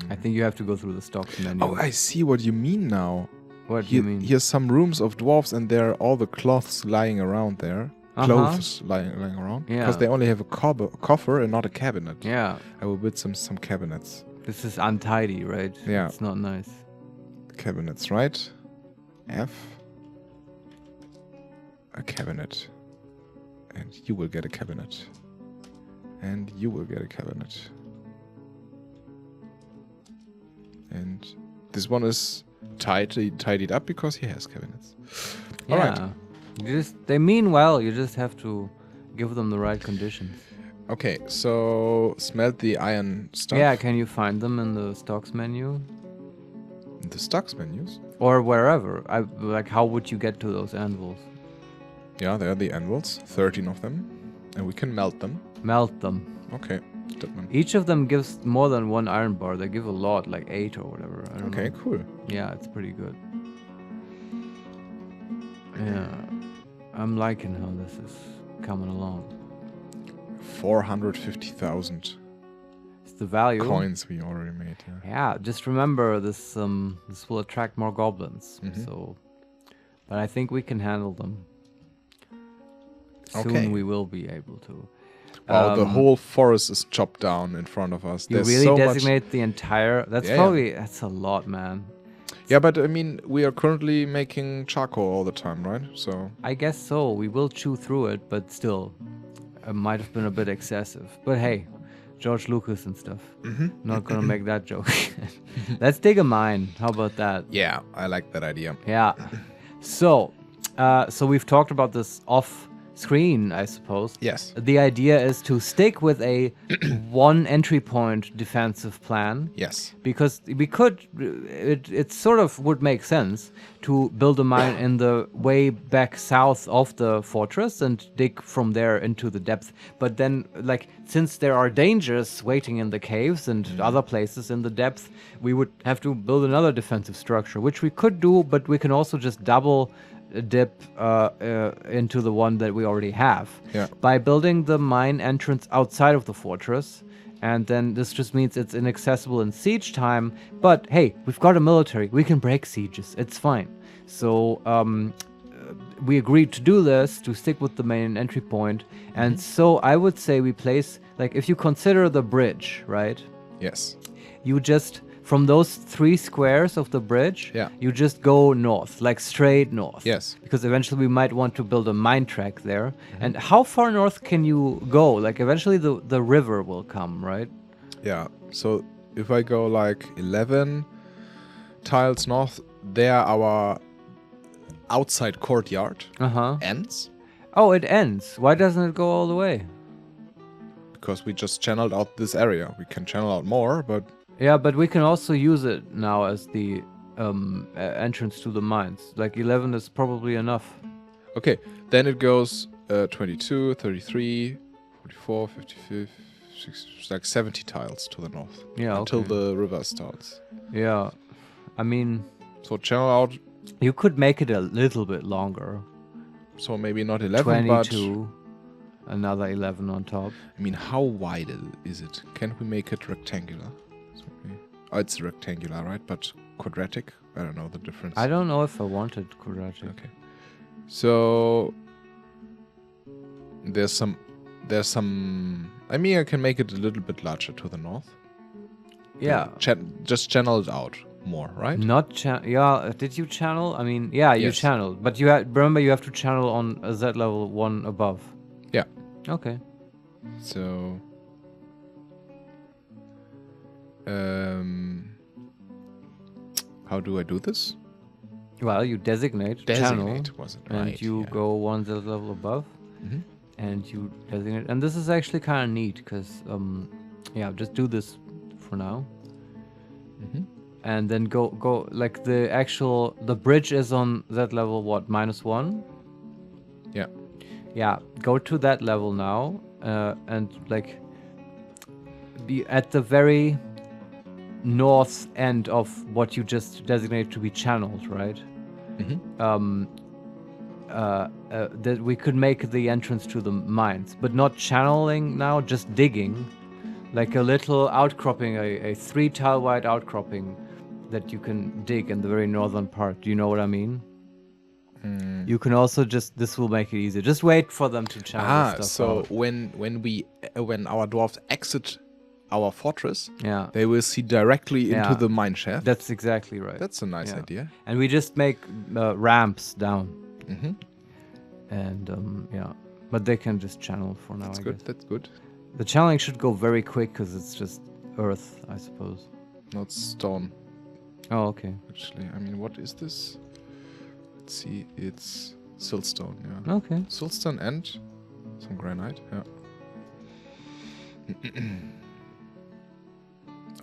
I think you have to go through the stock menu. Oh, I see what you mean now. What do you mean? Here's some rooms of dwarves and there are all the cloths lying around there. clothes lying around. Yeah. Because they only have a coffer and not a cabinet. Yeah. I will build some cabinets. This is untidy, right? Yeah. It's not nice. Cabinets, right? F. A cabinet. And you will get a cabinet. And you will get a cabinet. And this one is tidied up because he has cabinets. Yeah. All right. They mean well. You just have to give them the right conditions. Okay, so smelt the iron stuff. Yeah, can you find them in the stocks menu? In the stocks menus? Or wherever. How would you get to those anvils? Yeah, there are the anvils, 13 of them. And we can melt them. Melt them. Okay. That one. Each of them gives more than 1 iron bar. They give a lot, like 8 or whatever. I don't know. Cool. Yeah, it's pretty good. Yeah. I'm liking how this is coming along. 450,000 It's the value. coins we already made. Yeah, just remember this will attract more goblins. Mhm. So but I think we can handle them. Soon Okay. we will be able to. Wow, the whole forest is chopped down in front of us. You There's really so designate the entire... That's that's a lot, man. Yeah, but I mean, we are currently making charcoal all the time, right? So I guess so. We will chew through it, but still, it might have been a bit excessive. But hey, George Lucas and stuff. Not gonna make that joke. Let's dig a mine. How about that? yeah, I like that idea. Yeah. So we've talked about this off screen, I suppose. Yes. The idea is to stick with a 1 entry point defensive plan. Yes. Because we could, it sort of would make sense to build a mine in the way back south of the fortress and dig from there into the depth. But then, since there are dangers waiting in the caves and other places in the depth, we would have to build another defensive structure, which we could do, but we can also just double dip into the one that we already have. Yeah. By building the mine entrance outside of the fortress. And then this just means it's inaccessible in siege time. But hey, we've got a military. We can break sieges. It's fine. So we agreed to do this, to stick with the main entry point. And so I would say we place, if you consider the bridge, right? Yes. You just, from those 3 squares of the bridge, you just go north, straight north. Yes. Because eventually we might want to build a mine track there. And how far north can you go? Eventually the river will come, right? Yeah. So if I go 11 tiles north, there our outside courtyard ends. Oh, it ends. Why doesn't it go all the way? Because we just channeled out this area. We can channel out more, but... Yeah, but we can also use it now as the entrance to the mines. 11 is probably enough. Okay, then it goes 22, 33, 44, 55, 60, 70 tiles to the north. Yeah, until okay. the river starts. Yeah, I mean... So channel out... You could make it a little bit longer. So maybe not 11, 22, another 11 on top. I mean, how wide is it? Can we make it rectangular? Oh, it's rectangular, right? But quadratic? I don't know the difference. I don't know if I wanted quadratic. Okay. So there's some. I mean, I can make it a little bit larger to the north. Yeah. Just channel it out more, right? Not yeah. Did you channel? I mean, yeah, you channeled, but remember you have to channel on a Z level 1 above. Yeah. Okay. So. How do I do this? Well, you designate channel, was it and right? you go 1 Z level above, and you designate. And this is actually kind of neat because, yeah, just do this for now, and then go the bridge is on Z level what -1. Yeah. Yeah. Go to that level now, and be at the very north end of what you just designated to be channeled, right? That we could make the entrance to the mines, but not channeling now, just digging, a little outcropping, a 3 tile wide outcropping that you can dig in the very northern part. Do you know what I mean? You can also this will make it easier. Just wait for them to channel stuff so out. when our dwarves exit our fortress, Yeah. they will see directly into Yeah. the mine shaft. That's exactly right. That's a nice Yeah. idea. And we just make ramps down. Mm-hmm. And yeah. But they can just channel for now, That's I good. guess. That's good. The channeling should go very quick because it's just earth, I suppose. Not stone. Oh, okay. Actually, I mean, what is this? Let's see. It's siltstone. Yeah. Okay. Siltstone and some granite. Yeah.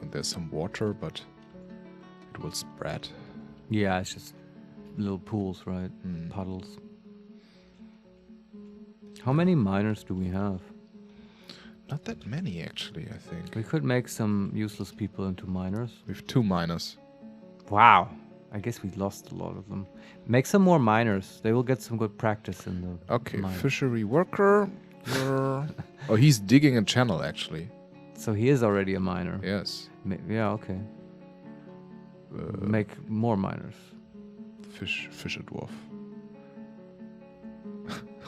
And there's some water, but it will spread. Yeah, it's just little pools, right? Mm. Puddles. How many miners do we have? Not that many, actually, I think. We could make some useless people into miners. We have 2 miners. Wow. I guess we lost a lot of them. Make some more miners. They will get some good practice in the Okay, mine. fishery worker. Oh, he's digging a channel, actually. So he is already a miner. Yes. Yeah, okay. Make more miners. Fisher dwarf.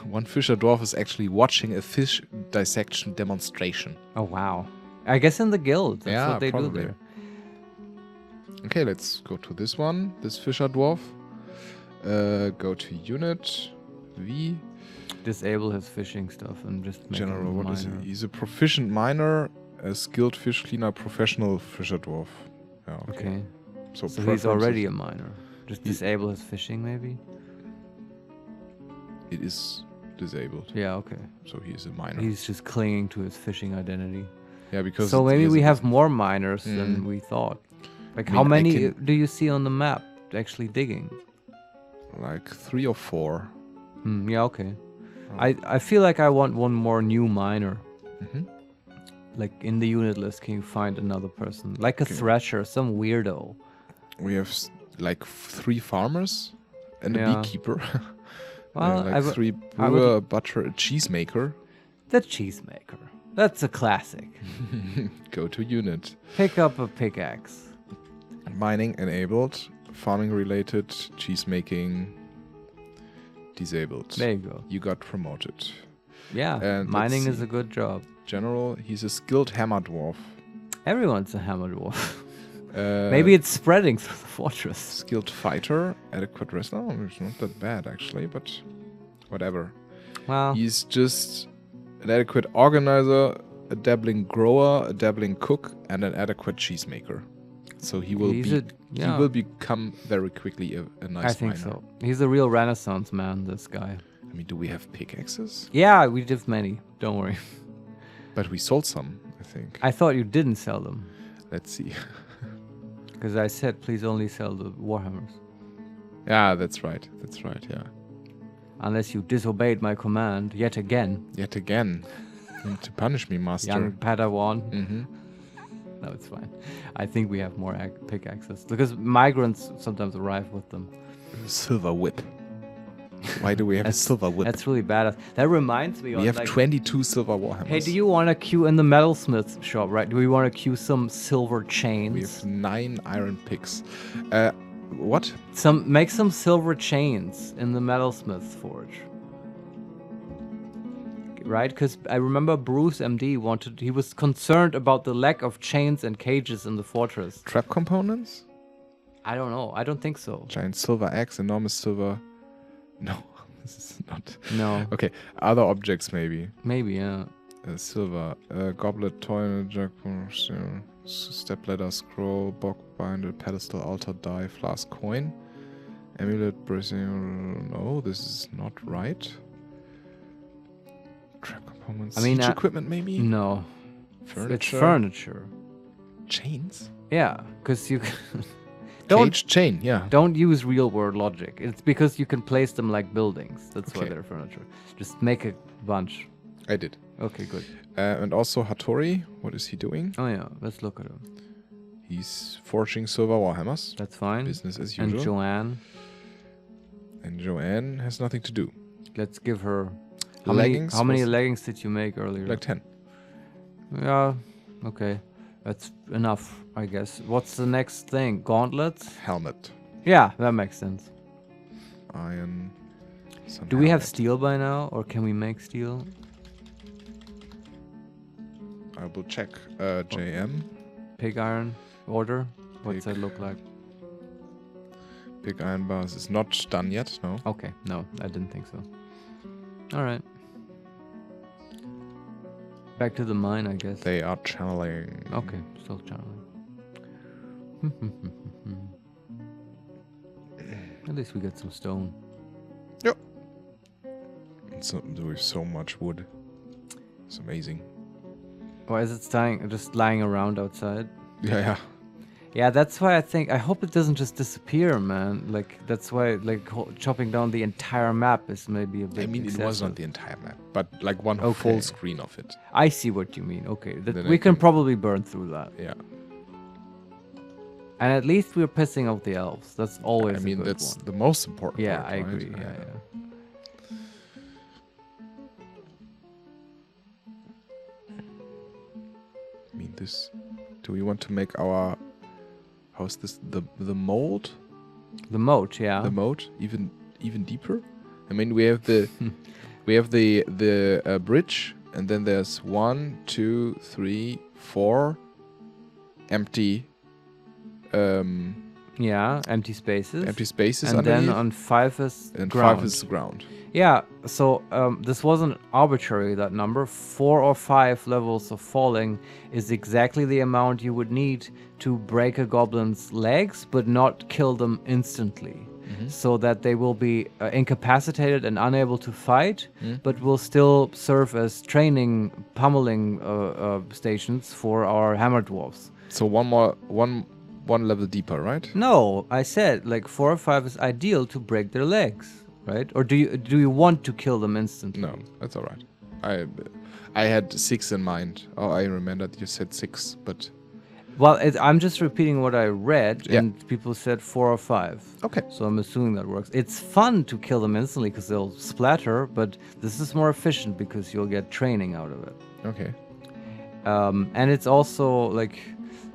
One fisher dwarf is actually watching a fish dissection demonstration. Oh, wow. I guess in the guild. That's Yeah, what they probably. do there. Okay, let's go to this one. This fisher dwarf. Go to unit. V. Disable his fishing stuff and just make General, him a what is he? miner. He's a proficient miner, a skilled fish cleaner, professional fisher dwarf. Yeah, Okay. So So he's preferences- already a miner. Just He- disable his fishing, maybe? It is disabled, Yeah, okay. so he is a miner. He's just clinging to his fishing identity. Yeah, because So he maybe is we a- have more miners than Mm. we thought. Like, I how mean, I many can- do you see on the map actually digging? like 3 or 4. Yeah, okay. Oh. I feel like I want one more new miner. Mhm. Like, in the unit list, can you find another person? Like a Okay. thresher, some weirdo. We have like 3 farmers and a Yeah. beekeeper. Well, like I would- 3 I would- brewer, a butcher, a cheesemaker. The cheesemaker. That's a classic. Go to unit. Pick up a pickaxe. Mining enabled. Farming related. Cheesemaking disabled. There you go. You got promoted. Yeah, And let's mining is see. a good job. General, he's a skilled hammer dwarf. Everyone's a hammer dwarf. Uh, Maybe it's spreading through the fortress. skilled fighter, adequate wrestler. Oh, it's not that bad actually, but whatever. Well, He's just an adequate organizer, a dabbling grower, a dabbling cook, and an adequate cheesemaker. So he will he's be. a, yeah, He will become very quickly a nice I think miner. so. He's a real Renaissance man, this guy. I mean, do we have pickaxes? Yeah, we did many. Don't worry. But we sold some, I think. I thought you didn't sell them. Let's see. Because I said, please only sell the Warhammers. Yeah, that's right. That's right, yeah. Unless you disobeyed my command yet again, Yet again. You need to punish me, master. young Padawan. Mm-hmm. No, it's fine. I think we have more pickaxes. Because migrants sometimes arrive with them. Silver whip. Why do we have a That's- silver whip? That's really badass. That reminds me We of have like, 22 silver warhammers. hey, do you want to queue in the metalsmith shop, right? Do we want to queue some silver chains? We have 9 iron picks. What? Make some silver chains in the metalsmith forge. Right? Because I remember Bruce MD he was concerned about the lack of chains and cages in the fortress. Trap components? I don't know. I don't think so. Giant silver axe, enormous silver... No, this is not... No. Okay, other objects maybe. Maybe, yeah. Silver, goblet, toy, jug, step ladder, scroll, book binder, pedestal, altar, die, flask, coin, amulet, bracing. No, this is not right. Trap components. I mean, siege equipment maybe. No. Furniture. It's furniture. Chains. Yeah, because you Cage chain. Yeah. don't use real world logic. It's because you can place them like buildings. That's why Okay. they're furniture. Just make a bunch. I did. Okay, good. And also Hattori. What is he doing? Oh yeah, let's look at him. He's forging silver warhammers. That's fine. Business as And usual. Joanne, And Joanne has nothing to do. let's give her. Leggings How many was- leggings did you make earlier? Like 10. Yeah. Okay, that's enough, I guess. What's the next thing? Gauntlets? Helmet. Yeah, that makes sense. Iron. Some Do we have helmet. steel by now, or can we make steel? I will check. JM. Pig iron order? What's Pig. that look like? Big iron bars is not done yet. No. Okay, no, I didn't think so. All right. Back to the mine, I guess. They are channeling. Okay, still channeling. At least we get some stone. Yep. So, with so much wood. It's amazing. Why is it just lying around outside? Yeah. Yeah, that's why I hope it doesn't just disappear, man. Like, that's why, like, chopping down the entire map is maybe a bit I mean, excessive. it was not the entire map, but like one Okay. full screen of it. I see what you mean. Okay, Then we I can can- probably burn through that. Yeah. And at least we're pissing off the elves. That's always I mean, a good that's one. the most important Yeah, part, I right? agree. Yeah. I mean, this. Do we want to make our. How's this? The mold? The moat, yeah. The moat even deeper? I mean, we have the bridge, and then there's 1, 2, 3, 4 empty Yeah, empty spaces. empty spaces and underneath, then on 5 is and ground. 5 is ground. Yeah, so this wasn't arbitrary, that number. 4 or 5 levels of falling is exactly the amount you would need to break a goblin's legs, but not kill them instantly. So that they will be incapacitated and unable to fight, but will still serve as training, pummeling stations for our hammer dwarfs. So one level deeper, right? No, I said like 4 or 5 is ideal to break their legs, right? Or do you want to kill them instantly? No, that's all right. I had 6 in mind. Oh, I remembered you said 6, but Well, I'm just repeating what I read, Yeah. and people said 4 or 5. okay. So I'm assuming that works. It's fun to kill them instantly because they'll splatter, but this is more efficient because you'll get training out of it. Okay. And it's also like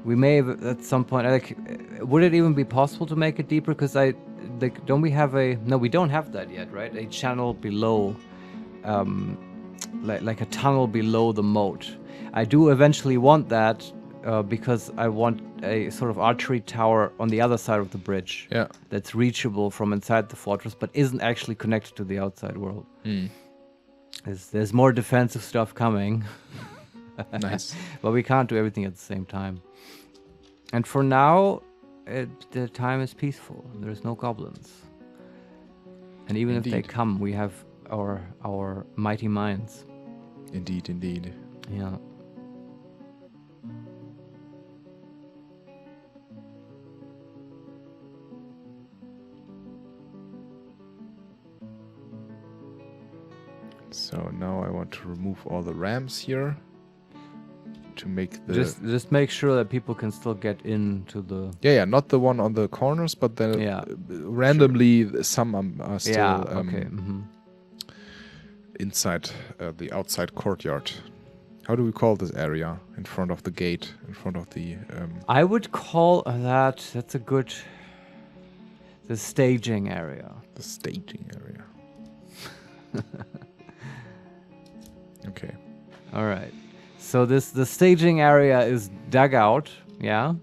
we may have at some point like, would it even be possible to make it deeper? Because don't we have no, we don't have that yet, right? A channel below, like a tunnel below the moat. I do eventually want that. Because I want a sort of archery tower on the other side of the bridge Yeah. that's reachable from inside the fortress, but isn't actually connected to the outside world. There's more defensive stuff coming, Nice. but we can't do everything at the same time. And for now, the time is peaceful. There's no goblins, and even if they Indeed. come, we have our mighty mines. Indeed. Yeah. So now I want to remove all the ramps here to make the Just make sure that people can still get into the yeah, not the one on the corners, but then Yeah. randomly some are still okay. inside the outside courtyard. How do we call this area in front of the gate, in front of the I would call that's a good the staging area. the staging area? Okay. All right. So the staging area is dug out, yeah?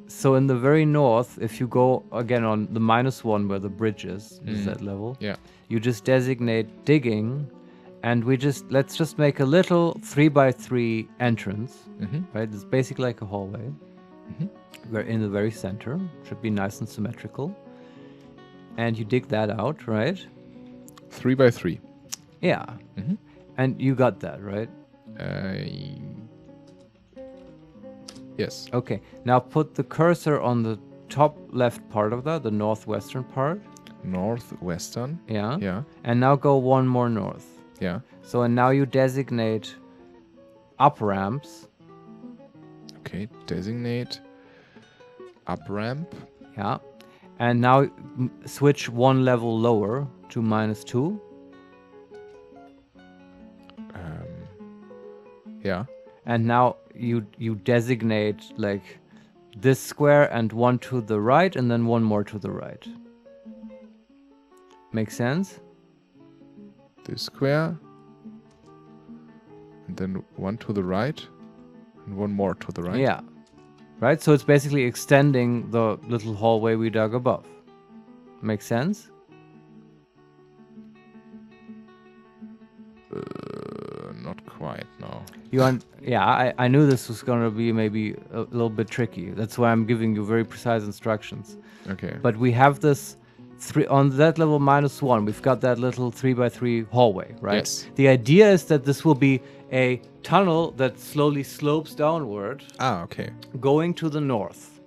So in the very north, if you go again on the -1 where the bridge is that level. Yeah. You just designate digging, and let's just make a little 3x3 entrance, right? It's basically like a hallway. We're in the very center. Should be nice and symmetrical. And you dig that out, right? 3x3. Yeah. And you got that, right? Yes. Okay. Now put the cursor on the top left part of that, the northwestern part. Northwestern. Yeah. Yeah. And now go one more north. Yeah. So, and now you designate up ramps. Okay. Designate up ramp. Yeah. And now switch one level lower to -2. Yeah. And now you designate like this square and one to the right and then one more to the right. Makes sense? This square. And then one to the right. And one more to the right. Yeah. Right? So it's basically extending the little hallway we dug above. Makes sense? Not quite, no. I knew this was going to be maybe a little bit tricky. That's why I'm giving you very precise instructions. Okay. But we have this on that level -1, we've got that little 3x3 hallway, right? Yes. The idea is that this will be a tunnel that slowly slopes downward, Okay. going to the north,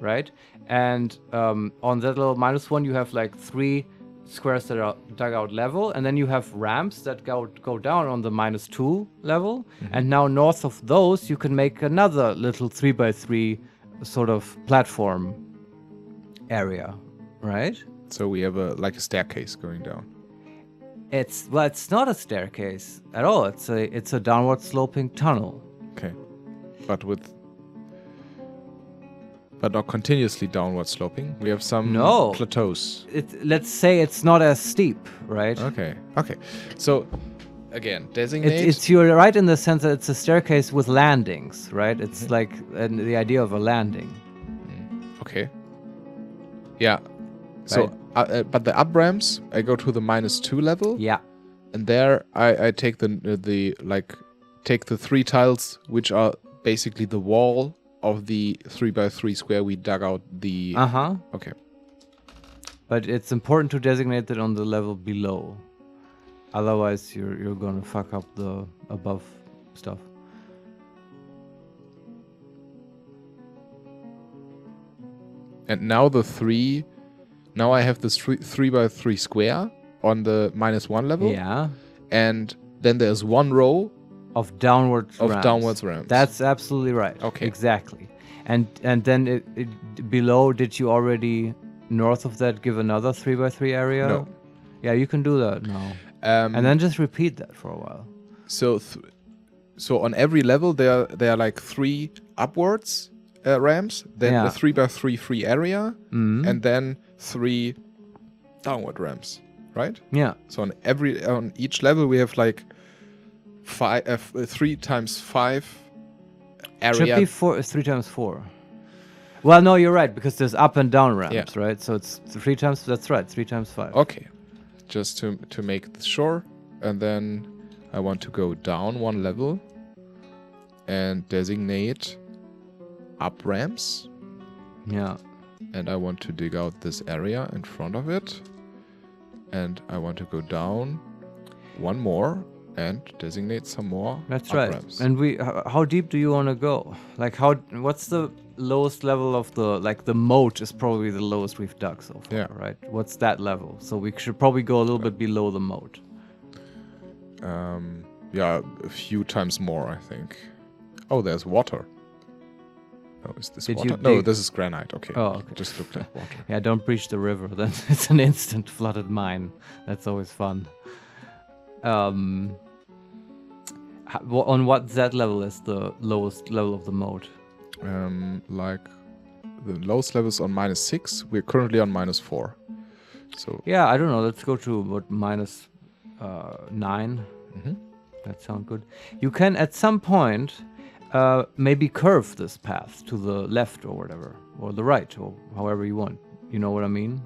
right? And on that level -1, you have like 3 squares that are dug out level, and then you have ramps that go down on the -2 level. And now north of those, you can make another little 3x3 sort of platform area, right? So we have a staircase going down. It's not a staircase at all. It's a downward sloping tunnel. Okay. But not continuously downward sloping. We have some plateaus. Let's say it's not as steep, right? Okay. So again, designate. You're right in the sense that it's a staircase with landings, right? It's like the idea of a landing. Okay. Yeah. So, but the up ramps, I go to the -2 level. Yeah. And there, I take take the 3 tiles, which are basically the wall of the 3x3 square we dug out the. Okay. But it's important to designate that on the level below. Otherwise, you're gonna fuck up the above stuff. And now now I have this 3x3 square on the -1 level. Yeah. And then there's one row of downwards ramps. That's absolutely right. Okay. Exactly. And then below, did you already north of that give another 3x3 area? No. Yeah, you can do that now. And then just repeat that for a while. So on every level there are like 3 upwards ramps, then a 3x3 free area, and then 3 downward ramps, right? Yeah. So on each level we have like 3 times 5 area. Should be 3 times 4. Well, no, you're right, because there's up and down ramps, right? So it's 3 times. That's right, 3 times 5. Okay, just to make this sure, and then I want to go down 1 level and designate up ramps. Yeah. And I want to dig out this area in front of it, and I want to go down 1 more and designate some more. That's up right. ramps. And how deep do you want to go? Like what's the lowest level of the moat is probably the lowest we've dug so far, right? What's that level? So we should probably go a little bit below the moat. A few times more, I think. Oh, there's water. Oh, is this water? No, this is granite. Okay. Oh, okay. Just looked like water. Yeah, don't breach the river. Then it's an instant flooded mine. That's always fun. On what Z level is the lowest level of the moat? Like the lowest level is on -6. We're currently on -4. So yeah, I don't know. Let's go to what -9. That sounds good. You can at some point maybe curve this path to the left or whatever, or the right, or however you want. You know what I mean?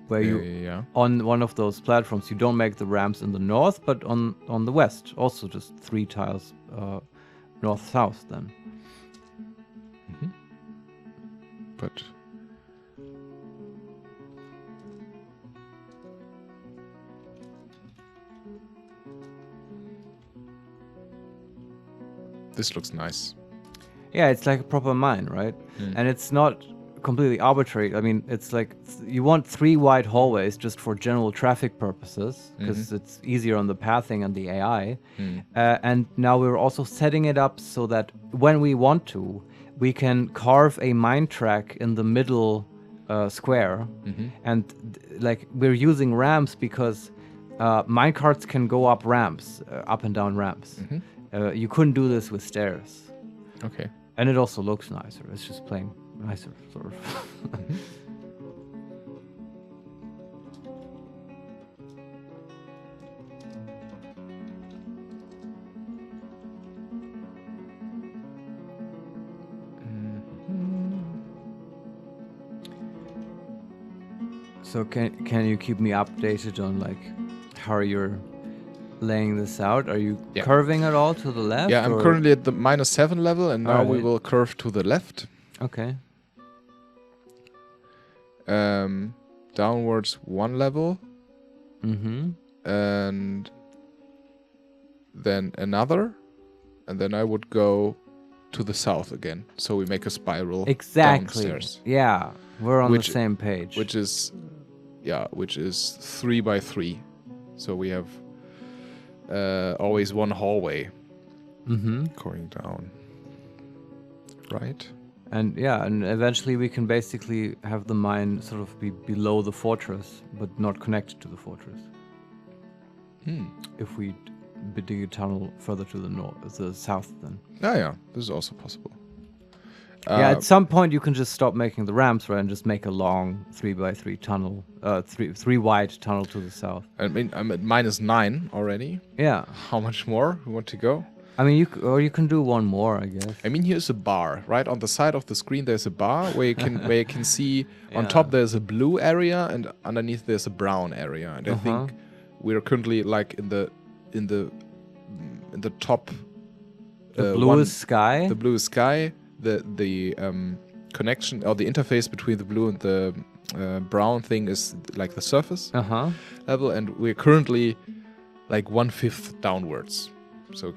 Where you on one of those platforms, you don't make the ramps in the north, but on the west, also just 3 tiles north-south then. But this looks nice. Yeah, it's like a proper mine, right? And it's not completely arbitrary. I mean, it's like you want 3 wide hallways just for general traffic purposes, because it's easier on the pathing and the AI. And now we're also setting it up so that when we want to, we can carve a mine track in the middle square. And like we're using ramps because minecarts can go up ramps, up and down ramps. You couldn't do this with stairs. Okay. And it also looks nicer. It's just plain nicer, sort of. So can you keep me updated on like how you're laying this out? Are you curving at all to the left? Yeah, I'm currently at the -7 level, and now we Alright. will curve to the left. Okay. Downwards 1 level. Mm-hmm. And then another. And then I would go to the south again. So we make a spiral downstairs. Yeah, we're on the same page. Which is 3 by 3. So we have always one hallway going down. Right? And and eventually we can basically have the mine sort of be below the fortress, but not connected to the fortress. If we dig a tunnel further to the south, then. Yeah, this is also possible. At some point you can just stop making the ramps, right, and just make a long 3 by 3 tunnel, three wide tunnel to the south. I mean, I'm at -9 already. Yeah. How much more you want to go? I mean, you can do one more, I guess. I mean, here's a bar, right on the side of the screen. There's a bar where you can see on top there's a blue area and underneath there's a brown area. And I think we're currently like in the top. The bluest sky. The bluest sky. The connection or the interface between the blue and the brown thing is like the surface level, and we're currently like 1/5 downwards. So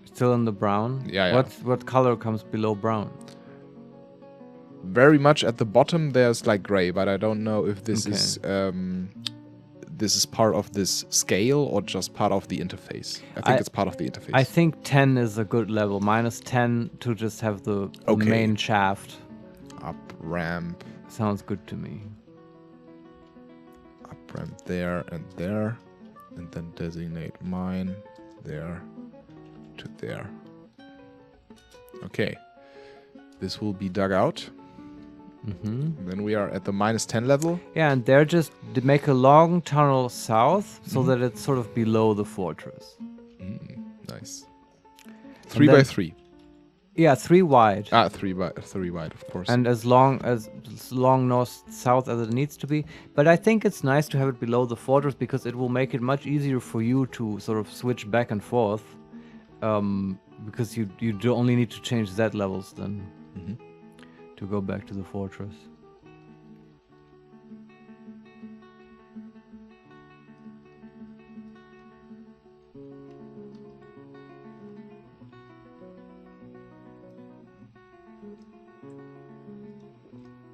still in the brown. Yeah. What color comes below brown? Very much at the bottom there's like gray, but I don't know if this is part of this scale or just part of the interface. I think it's part of the interface. I think 10 is a good level. -10 to just have the main shaft. Up ramp. Sounds good to me. Up ramp there, and then designate mine there to there. Okay. This will be dug out. Then we are at the -10 level. Yeah, and there just make a long tunnel south so that it's sort of below the fortress. Nice. 3 by 3. Yeah, 3 wide. 3 wide, of course. And as long north-south as it needs to be. But I think it's nice to have it below the fortress because it will make it much easier for you to sort of switch back and forth. Because you do only need to change Z levels then to go back to the fortress.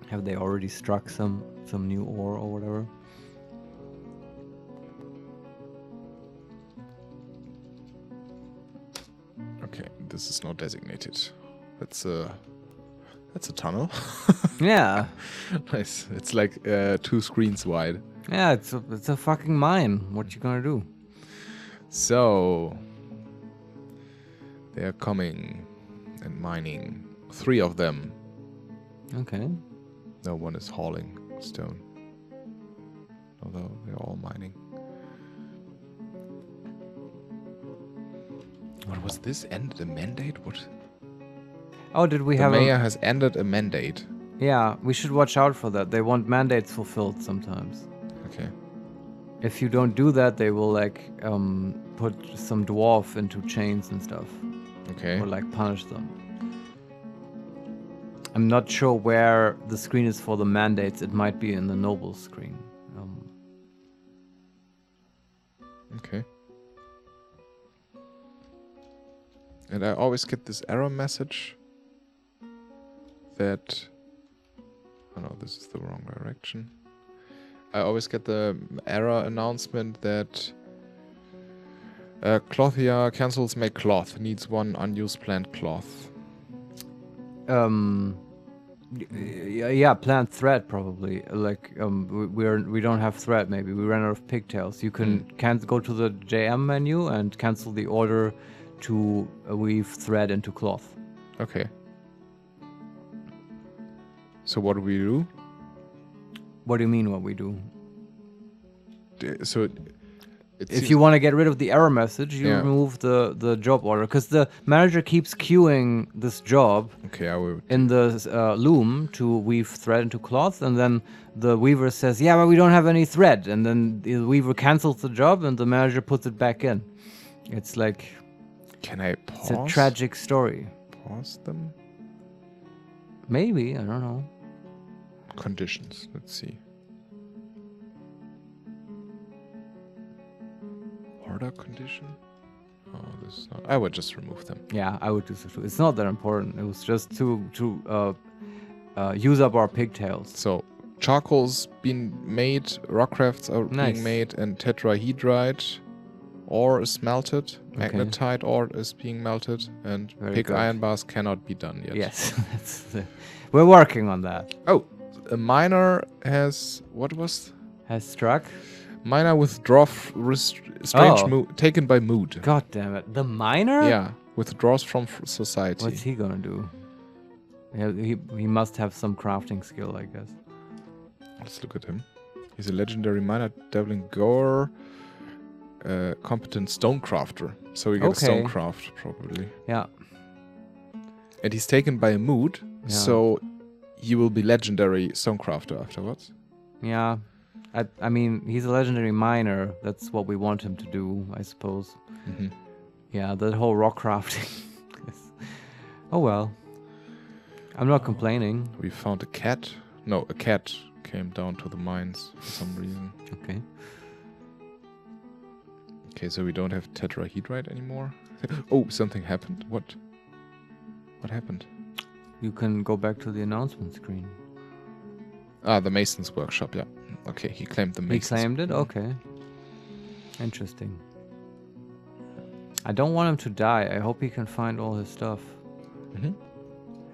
Have they already struck some new ore or whatever? Okay, this is not designated. That's a tunnel. Yeah. Nice. It's like 2 screens wide. Yeah, it's a fucking mine. What you gonna do? So they are coming and mining. 3 of them. Okay. No one is hauling stone. Although they're all mining. What was this? Ended a mandate? What? Oh, did we the have mayor has ended a mandate. Yeah, we should watch out for that. They want mandates fulfilled sometimes. Okay. If you don't do that, they will like put some dwarf into chains and stuff. Okay. Or like punish them. I'm not sure where the screen is for the mandates. It might be in the noble screen. Okay. And I always get this error message that... Oh no, this is the wrong direction. I always get the error announcement that Clothia cancels make cloth. Needs 1 unused plant cloth. Yeah, plant thread probably. Like we don't have thread. Maybe we ran out of pigtails. You can go to the JM menu and cancel the order to weave thread into cloth. Okay. So what do we do? What do you mean what we do? So if you want to get rid of the error message, you remove the job order, because the manager keeps queuing this job in the loom to weave thread into cloth, and then the weaver says, yeah, but we don't have any thread, and then the weaver cancels the job and the manager puts it back in. It's like... Can I pause? It's a tragic story. Pause them? Maybe, I don't know. Conditions, let's see. Order condition? Oh, this is not... I would just remove them. Yeah, I would do so too. It's not that important. It was just to use up our pigtails. So, charcoal's been made, rock crafts are being made, and tetrahedrite ore is melted, magnetite ore is being melted, and pig iron bars cannot be done yet. Yes, we're working on that. Oh, a miner has... What was... Has struck? Miner with dwarf strange mood taken by mood. God damn it. The miner? Yeah, withdraws from society. What's he gonna do? Yeah, he must have some crafting skill, I guess. Let's look at him. He's a legendary miner, dabbling gore, competent stonecrafter. So we get a stonecraft, probably. Yeah. And he's taken by a mood, so he will be legendary stonecrafter afterwards. Yeah. I mean, he's a legendary miner. That's what we want him to do, I suppose. Mm-hmm. Yeah, the whole rock crafting. Oh well. I'm not complaining. We found a cat. No, a cat came down to the mines for some reason. Okay. Okay, so we don't have tetrahedrite anymore. Oh, something happened. What? What happened? You can go back to the announcement screen. Ah, the Mason's workshop, yeah. Okay, he claimed the Mason's. He claimed it? Okay. Interesting. I don't want him to die. I hope he can find all his stuff. Mm-hmm.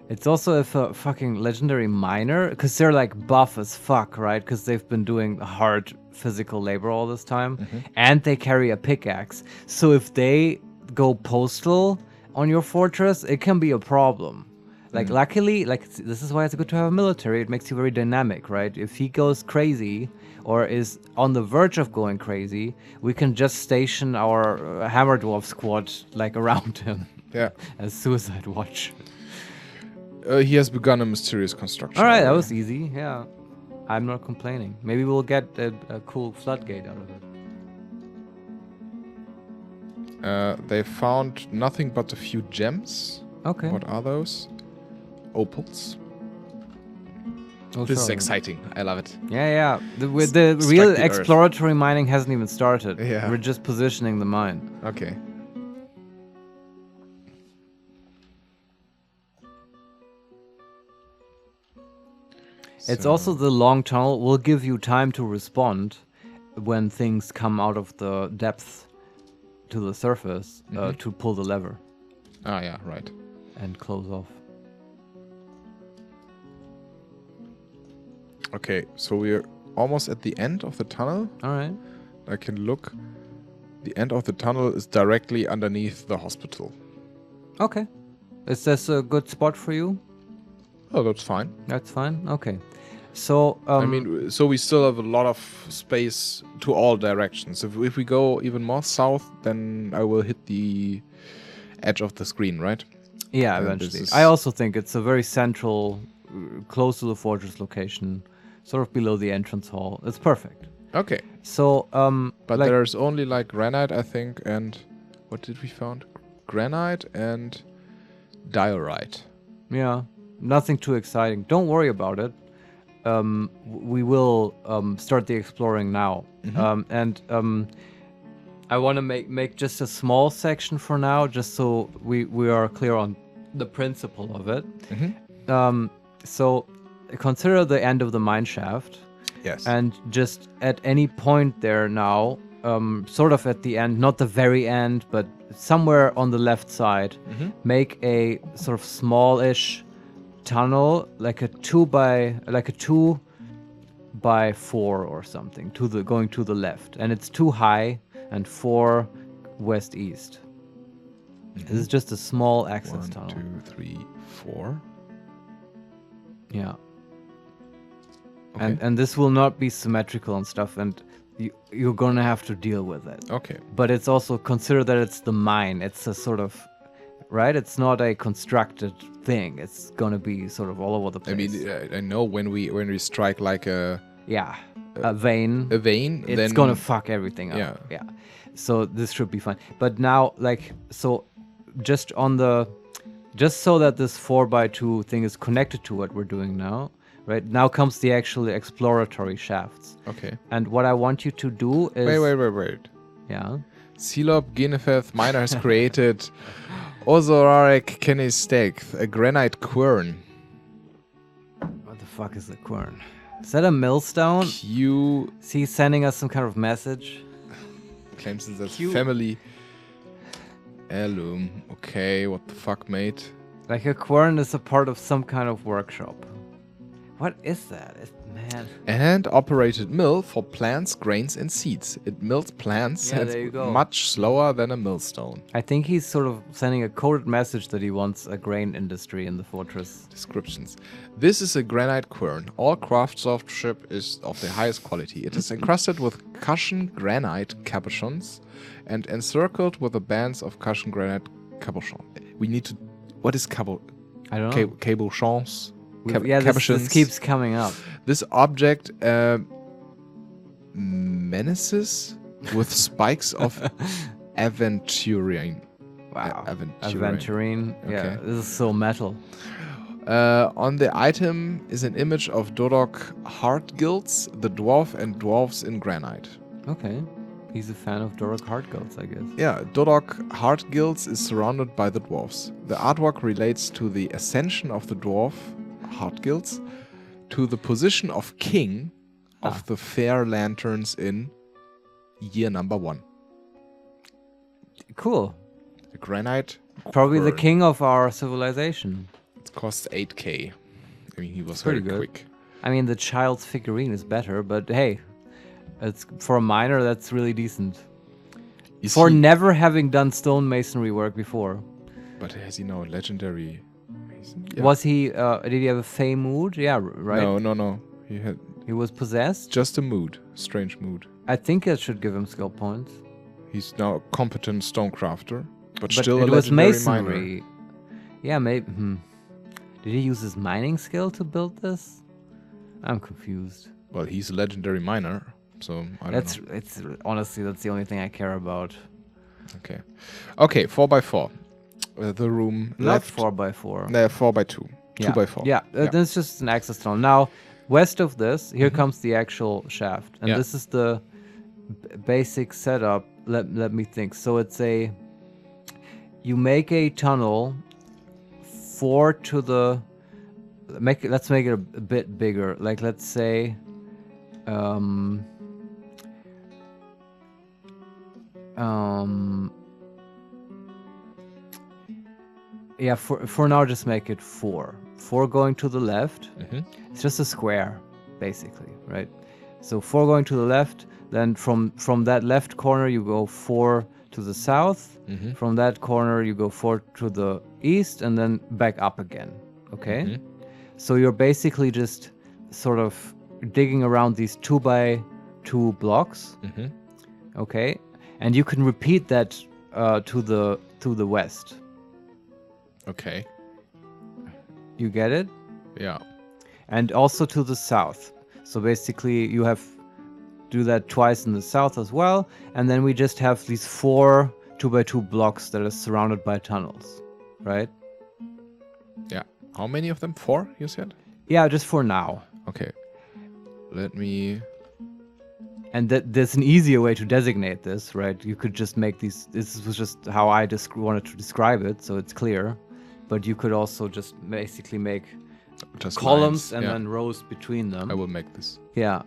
It's also if a fucking legendary miner, because they're like buff as fuck, right? Because they've been doing hard physical labor all this time, and they carry a pickaxe. So if they go postal on your fortress, it can be a problem. Like, luckily, like, this is why it's good to have a military. It makes you very dynamic, right? If he goes crazy or is on the verge of going crazy, we can just station our Hammer Dwarf squad, like, around him. Yeah. As suicide watch. He has begun a mysterious construction. Alright, that was easy, yeah. I'm not complaining. Maybe we'll get a cool floodgate out of it. They found nothing but a few gems. Okay. What are those? Opals. Oh, this is exciting. I love it. Yeah. The real exploratory mining hasn't even started. Yeah. We're just positioning the mine. Okay. It's also the long tunnel will give you time to respond when things come out of the depth to the surface to pull the lever. Ah, yeah, right. And close off. Okay, so we're almost at the end of the tunnel. All right. I can look. The end of the tunnel is directly underneath the hospital. Okay. Is this a good spot for you? Oh, that's fine. That's fine? Okay. So, I mean, so we still have a lot of space to all directions. If we go even more south, then I will hit the edge of the screen, right? Yeah, and eventually. I also think it's a very central, close to the fortress location, sort of below the entrance hall. It's perfect. Okay. So, but like, there's only like granite, I think, and what did we found? Granite and diorite. Yeah, nothing too exciting. Don't worry about it. We will start the exploring now. I want to make just a small section for now, just so we are clear on the principle of it. So consider the end of the mine shaft. Yes. And just at any point there now, sort of at the end, not the very end, but somewhere on the left side, make a sort of smallish tunnel, like a 2 by 4 or something, going to the left, and it's 2 high and 4 west east. This is just a small access tunnel. 1, 2, 3, 4. Yeah. Okay. And this will not be symmetrical and stuff, and you're gonna have to deal with it. Okay. But it's also consider that it's the mine. It's a sort of right. It's not a constructed thing. It's gonna be sort of all over the place. I mean, I know when we strike like a vein. It's It's gonna fuck everything up. Yeah. So this should be fine. But now, like, so just so that this 4x2 thing is connected to what we're doing now, right? Now comes the actual exploratory shafts. Okay. And what I want you to do is... Wait. Yeah? Selob Genefeth Miner has created Ozorarek Kenistek, a granite quern. What the fuck is a quern? Is that a millstone? Is he sending us some kind of message? Claims that's family heirloom. Okay, what the fuck, mate? Like a quern is a part of some kind of workshop. What is that? Man. A hand-operated mill for plants, grains, and seeds. It mills plants and it's much slower than a millstone. I think he's sort of sending a coded message that he wants a grain industry in the fortress. Descriptions. This is a granite quern. All craftsmanship is of the highest quality. It is encrusted with cushion granite cabochons and encircled with the bands of cushion granite cabochon. We need to... What is cabo... I don't know. Cabochons? This keeps coming up. This object menaces with spikes of aventurine. Wow. Aventurine. Okay. Yeah, this is so metal. On the item is an image of Dorok Heartgilts, the dwarf and dwarves in granite. Okay. He's a fan of Dorok Heartgilts, I guess. Yeah, Dorok Heartgilts is surrounded by the dwarves. The artwork relates to the ascension of the dwarf Heartgilts to the position of king of the fair lanterns in year number 1. Cool. The granite. Probably the king of our civilization. It costs 8k. I mean, he was pretty very good. quick. I mean, the child's figurine is better, but hey, it's for a miner, that's really decent. For never having done stonemasonry work before. But has he now legendary? Yeah. Was he? Did he have a fey mood? Yeah, right. No. He was possessed. Just a mood, strange mood. I think it should give him skill points. He's now a competent stonecrafter, but still a it was legendary masonry. miner. Yeah, maybe. Did he use his mining skill to build this? I'm confused. Well, he's a legendary miner, so I don't know. It's honestly that's the only thing I care about. Okay, 4x4. The room Not left. 4x4. No, 4x2. Yeah. 2x4. Yeah, that's just an access tunnel. Now, west of this, here comes the actual shaft, and this is the basic setup. Let me think. So it's you make a tunnel 4 to the. Let's make it a bit bigger. Like let's say. Yeah, for now, just make it 4. 4 going to the left. It's just a square, basically, right? So 4 going to the left. Then from that left corner, you go 4 to the south. From that corner, you go 4 to the east, and then back up again. Okay. So you're basically just sort of digging around these 2x2 blocks. Okay, and you can repeat that to the west. Okay. You get it? Yeah. And also to the south. So basically you do that twice in the south as well. And then we just have these 4 2x2 blocks that are surrounded by tunnels. Right? Yeah. How many of them? 4, you said? Yeah, just for now. Okay. Let me... And there's an easier way to designate this, right? You could just make these... This was just how I wanted to describe it, so it's clear. But you could also just basically make just columns and then rows between them. I will make this. Yeah.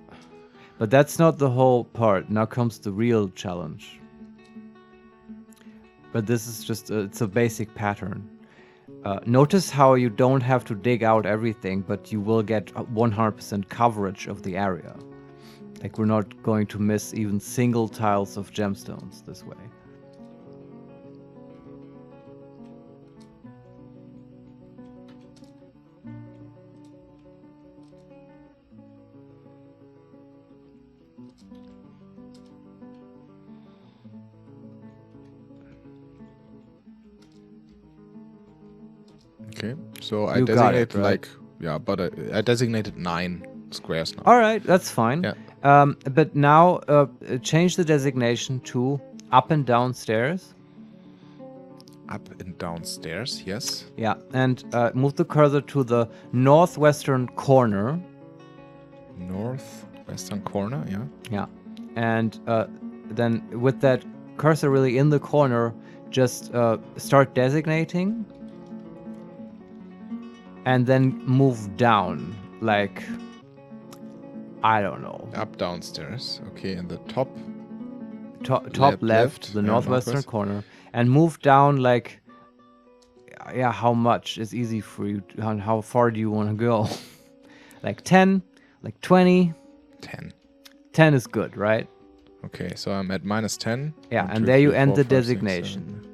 But that's not the whole part. Now comes the real challenge. But this is just... it's a basic pattern. Notice how you don't have to dig out everything, but you will get 100% coverage of the area. Like, we're not going to miss even single tiles of gemstones this way. Okay, so I You got it, designated right? but I designated 9 squares now. All right, that's fine. Yeah. But now change the designation to up and down stairs. Up and downstairs, yes. Yeah, and move the cursor to the northwestern corner. Northwestern corner, yeah. Yeah, and then with that cursor really in the corner, just start designating. And then move down, like, I don't know. Up downstairs. Okay, in the top. Top left, the yeah, northwestern northwest. corner. And move down, like, yeah, how much is easy for you? How far do you want to go? Like 10? Like 20? 10. 10 is good, right? Okay, so I'm at -10. Yeah, 1, and 2, there you 3, end 4, the 5, 6, designation. 7.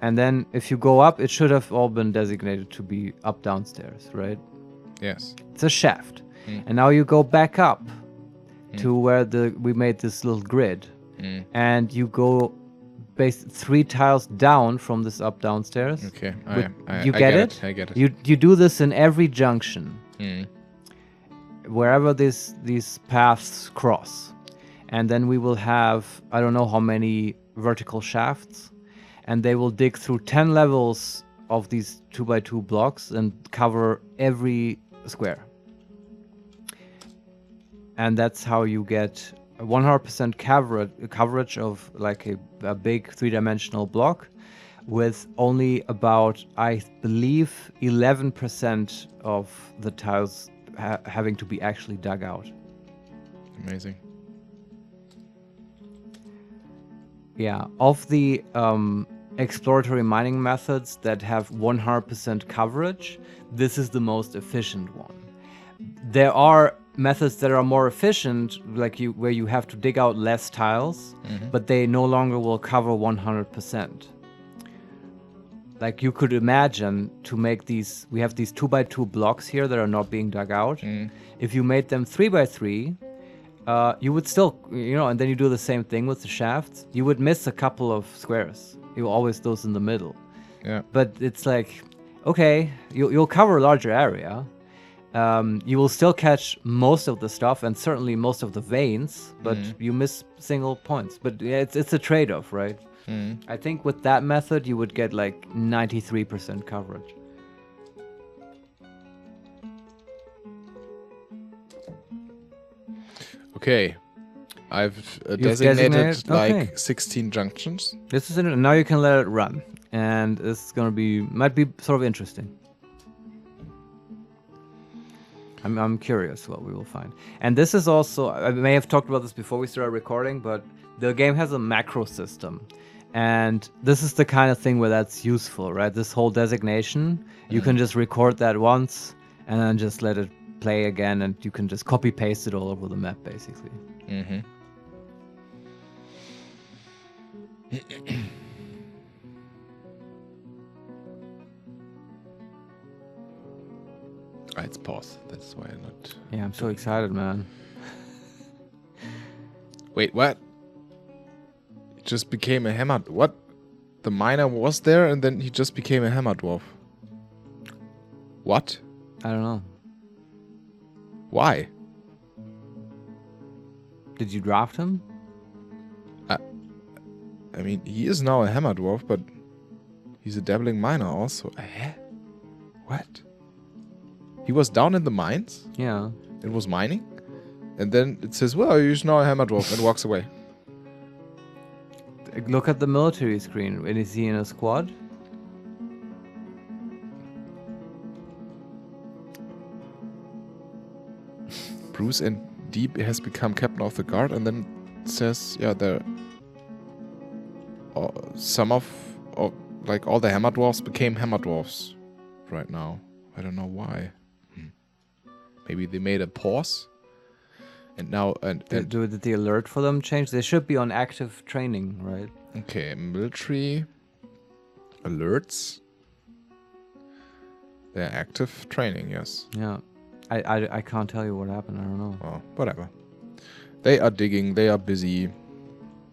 And then if you go up, it should have all been designated to be up downstairs, right? Yes. It's a shaft. And now you go back up to where we made this little grid. And you go 3 tiles down from this up downstairs. Okay, You get it? I get it. You do this in every junction. Wherever these paths cross. And then we will have, I don't know how many vertical shafts. And they will dig through 10 levels of these 2x2 blocks and cover every square. And that's how you get 100% coverage of like a big 3-dimensional block with only about, I believe, 11% of the tiles having to be actually dug out. Amazing. Yeah, of the exploratory mining methods that have 100% coverage, this is the most efficient one. There are methods that are more efficient, like where you have to dig out less tiles, but they no longer will cover 100%. Like you could imagine to make these, we have these 2x2 blocks here that are not being dug out. If you made them 3x3, you would still, and then you do the same thing with the shafts. You would miss a couple of squares. You always those in the middle. Yeah. But it's like, okay, you'll cover a larger area. You will still catch most of the stuff and certainly most of the veins, but you miss single points. But yeah, it's a trade-off, right? I think with that method, you would get like 93% coverage. Okay. I've designated? like Okay. 16 junctions. This is it, and now you can let it run. And this is gonna might be sort of interesting. I'm curious what we will find. And this is also, I may have talked about this before we started recording, but the game has a macro system. And this is the kind of thing where that's useful, right? This whole designation, you can just record that once and then just let it play again, and you can just copy paste it all over the map, basically. It's pause. That's why I'm not. Yeah, I'm so excited, man. Wait, what? It just became a hammer. What? The miner was there and then he just became a hammer dwarf. What? I don't know. Why? Did you draft him? I mean, he is now a hammer dwarf, but he's a dabbling miner also. What? He was down in the mines? Yeah. It was mining? And then it says, well, he's now a hammer dwarf, and walks away. Look at the military screen. Is he in a squad? Bruce and Deep has become captain of the guard, and then it says, yeah, there. All the hammer dwarfs became hammer dwarfs right now. I don't know why. Maybe they made a pause. And now Did the alert for them change? They should be on active training, right? Okay, military alerts. They're active training, yes. Yeah. I can't tell you what happened. I don't know. Well, whatever. They are digging. They are busy.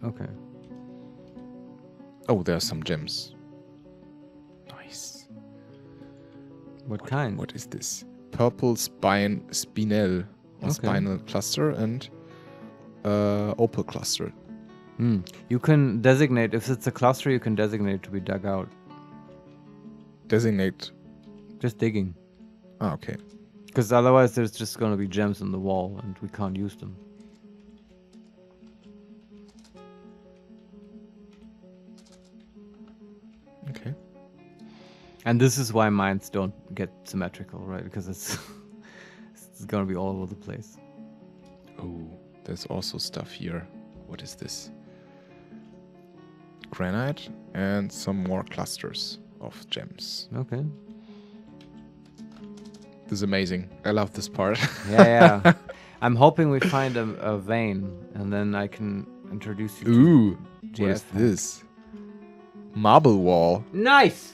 Okay. Oh, there are some gems. Nice. What kind? What is this? Purple spinel or Okay. spinal cluster and opal cluster. You can designate, if it's a cluster, you can designate to be dug out. Designate. Just digging. Ah, okay. Because otherwise there's just going to be gems in the wall and we can't use them. Okay. And this is why mines don't get symmetrical, right? Because it's going to be all over the place. Oh, there's also stuff here. What is this? Granite and some more clusters of gems. Okay. This is amazing. I love this part. Yeah. I'm hoping we find a vein and then I can introduce you to Ooh, what is GF. this? Marble wall. Nice!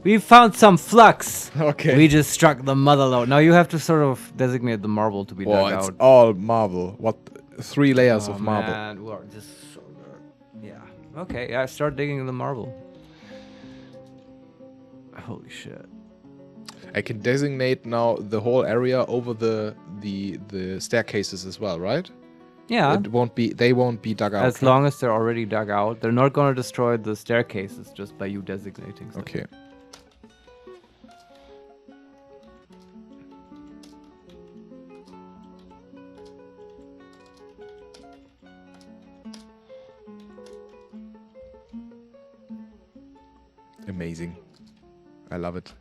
We found some flux. Okay. We just struck the mother lode. Now you have to sort of designate the marble to be Well, dug it's out. all marble. What? 3 layers Oh, of marble. man, we're just so good. Yeah. Okay, yeah, start digging the marble. Holy shit. I can designate now the whole area over the staircases as well, right? Yeah. They won't be dug out. As long as they're already dug out. They're not going to destroy the staircases just by you designating stuff. Okay. Amazing. I love it.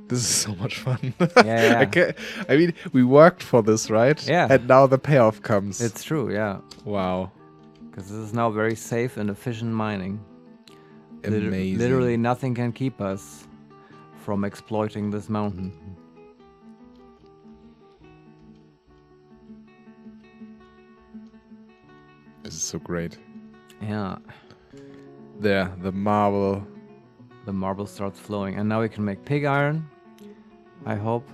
This is so much fun. Yeah. I mean, we worked for this, right? Yeah. And now the payoff comes. It's true, yeah. Wow. Because this is now very safe and efficient mining. Amazing. Literally nothing can keep us from exploiting this mountain. This is so great. Yeah. There, the marble. The marble starts flowing. And now we can make pig iron, I hope.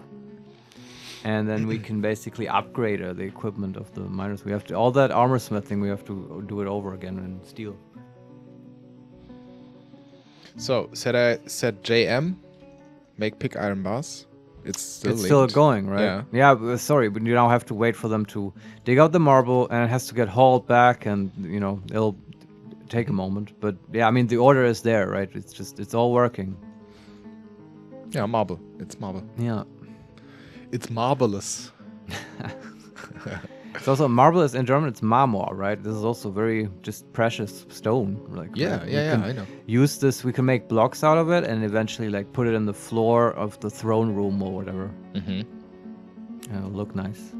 And then we can basically upgrade the equipment of the miners. We have to, all that armor smithing, we have to do it over again in steel. So, set JM, make pig iron bars. It's still It's still linked. going, right? Yeah. Yeah, sorry, but you now have to wait for them to dig out the marble, and it has to get hauled back, and, you know, it'll take a moment. But, yeah, I mean, the order is there, right? It's just, it's all working. Yeah, marble. It's marble. Yeah. It's marvelous. It's also, marble is in German, it's Marmor, right? This is also very just precious stone. Like, Yeah, right? yeah, We can I know. use this, we can make blocks out of it, and eventually, like, put it in the floor of the throne room or whatever. Mm-hmm. It'll look nice.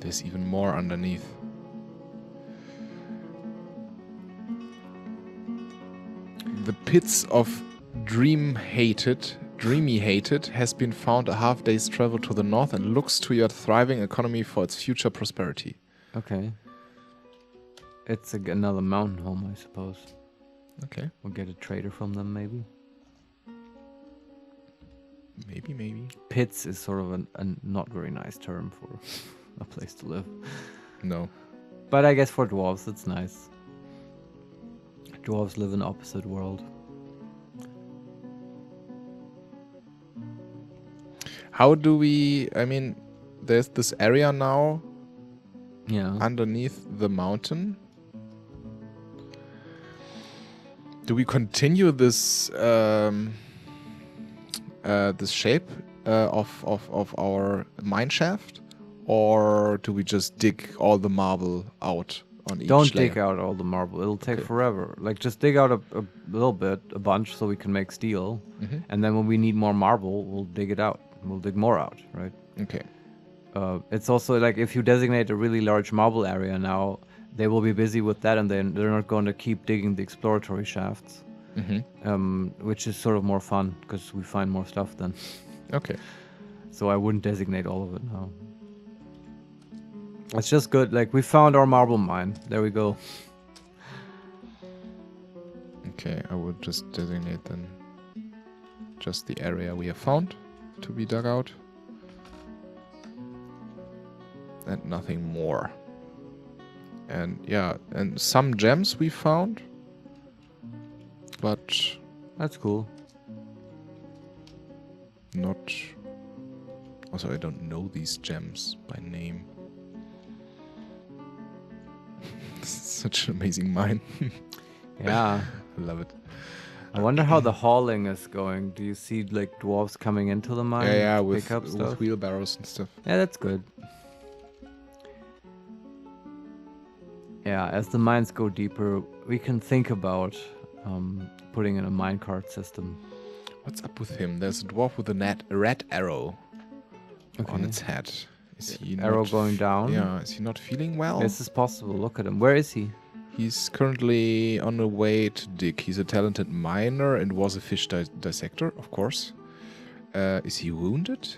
There's even more underneath. The pits of Dreamy Hated has been found a half day's travel to the north and looks to your thriving economy for its future prosperity. Okay. It's another mountain home, I suppose. Okay. We'll get a trader from them, maybe. Maybe. Pits is sort of a not very nice term for a place to live. No. But I guess for dwarves, it's nice. Dwarves live in opposite world. How do we... I mean, there's this area now Yeah. underneath the mountain. Do we continue this this shape of our mine shaft, or do we just dig all the marble out on each Don't layer? dig out all the marble. It'll take Okay. forever. Like, just dig out a little bit, a bunch, so we can make steel. Mhm. And then when we need more marble, we'll dig it out. We'll dig more out, right? Okay. It's also like if you designate a really large marble area now, they will be busy with that, and then they're not going to keep digging the exploratory shafts, which is sort of more fun because we find more stuff then. Okay. So I wouldn't designate all of it now. It's just good. Like, we found our marble mine. There we go. Okay, I would just designate then just the area we have found to be dug out. And nothing more. And yeah, and some gems we found. But That's cool. not... Also, I don't know these gems by name. This is such an amazing mine. Yeah. I love it. I wonder how the hauling is going. Do you see like dwarves coming into the mine? Yeah, to with, pick up stuff? with wheelbarrows and stuff. Yeah, that's good. Yeah, as the mines go deeper, we can think about putting in a minecart system. What's up with him? There's a dwarf with a red arrow on its head. Is he Arrow not going down? Yeah, is he not feeling well? This is possible. Look at him. Where is he? He's currently on the way to dig. He's a talented miner and was a fish dissector, of course. Is he wounded?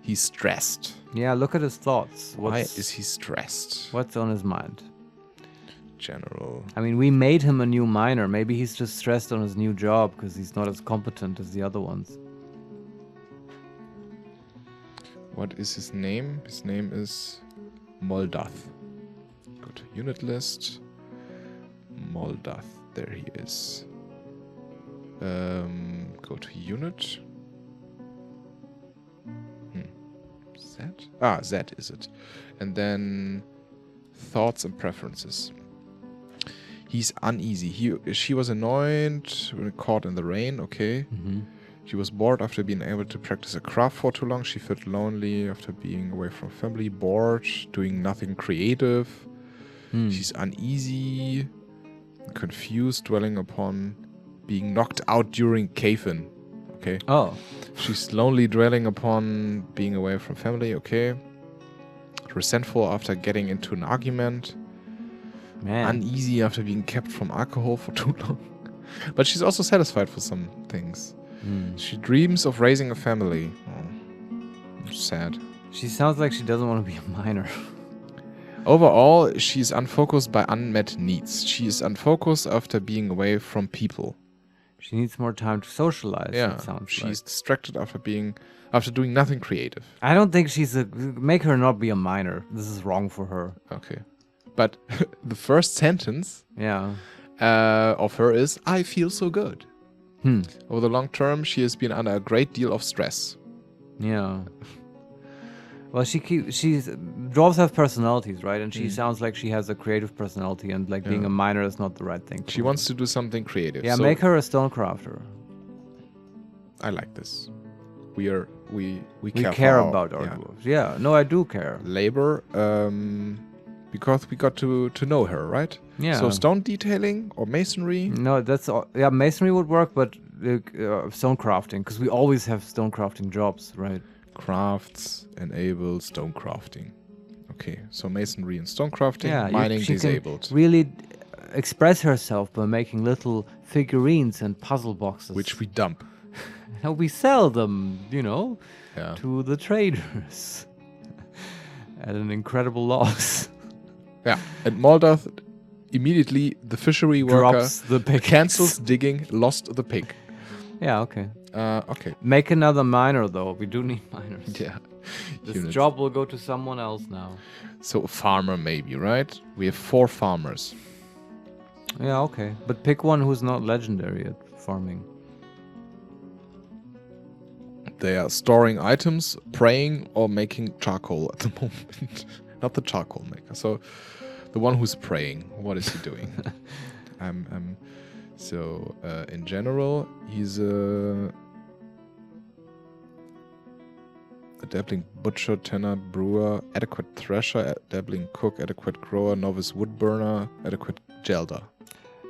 He's stressed. Yeah, look at his thoughts. Why is he stressed? What's on his mind? General. I mean, we made him a new miner. Maybe he's just stressed on his new job because he's not as competent as the other ones. What is his name? His name is Moldath. Go to unit list. Moldath. There he is. Go to unit. Z? Ah, Z is it. And then thoughts and preferences. He's uneasy. She was annoyed when caught in the rain. Okay. She was bored after being able to practice a craft for too long. She felt lonely after being away from family. Bored, doing nothing creative. She's uneasy, confused, dwelling upon being knocked out during cave-in. Okay. Oh. She's lonely, dwelling upon being away from family. Okay. Resentful after getting into an argument. Man. Uneasy after being kept from alcohol for too long. But she's also satisfied for some things. She dreams of raising a family. Oh, sad. She sounds like she doesn't want to be a miner. Overall, she's unfocused by unmet needs. She is unfocused after being away from people. She needs more time to socialize. Yeah, it sounds she's like. distracted after doing nothing creative. I don't think make her not be a miner. This is wrong for her. Okay. But the first sentence of her is, I feel so good. Over the long term, she has been under a great deal of stress. Yeah. Well, dwarves have personalities, right? And she sounds like she has a creative personality, and like being a miner is not the right thing. She wants to do something creative. Yeah, so make her a stonecrafter. I like this. We care about our dwarves. Yeah, no, I do care. Labor, because we got to know her, right? Yeah. So stone detailing or masonry? No, that's all. Yeah, masonry would work, but stone crafting, because we always have stone crafting jobs, right? Crafts enable stone crafting. Okay, so masonry and stone crafting, Yeah, mining she disabled. Can really express herself by making little figurines and puzzle boxes. Which we dump. Now we sell them, to the traders at an incredible loss. Yeah, and Moldath immediately, the fishery worker drops the pick. Cancels digging, lost the pig. Yeah, okay. Okay. Make another miner, though. We do need miners. Yeah. This job will go to someone else now. So a farmer maybe, right? We have 4 farmers. Yeah, okay. But pick one who's not legendary at farming. They are storing items, praying, or making charcoal at the moment. Not the charcoal maker. So the one who's praying, what is he doing? In general, he's a dabbling butcher, tenor, brewer, adequate thresher, dabbling cook, adequate grower, novice woodburner, adequate gelder.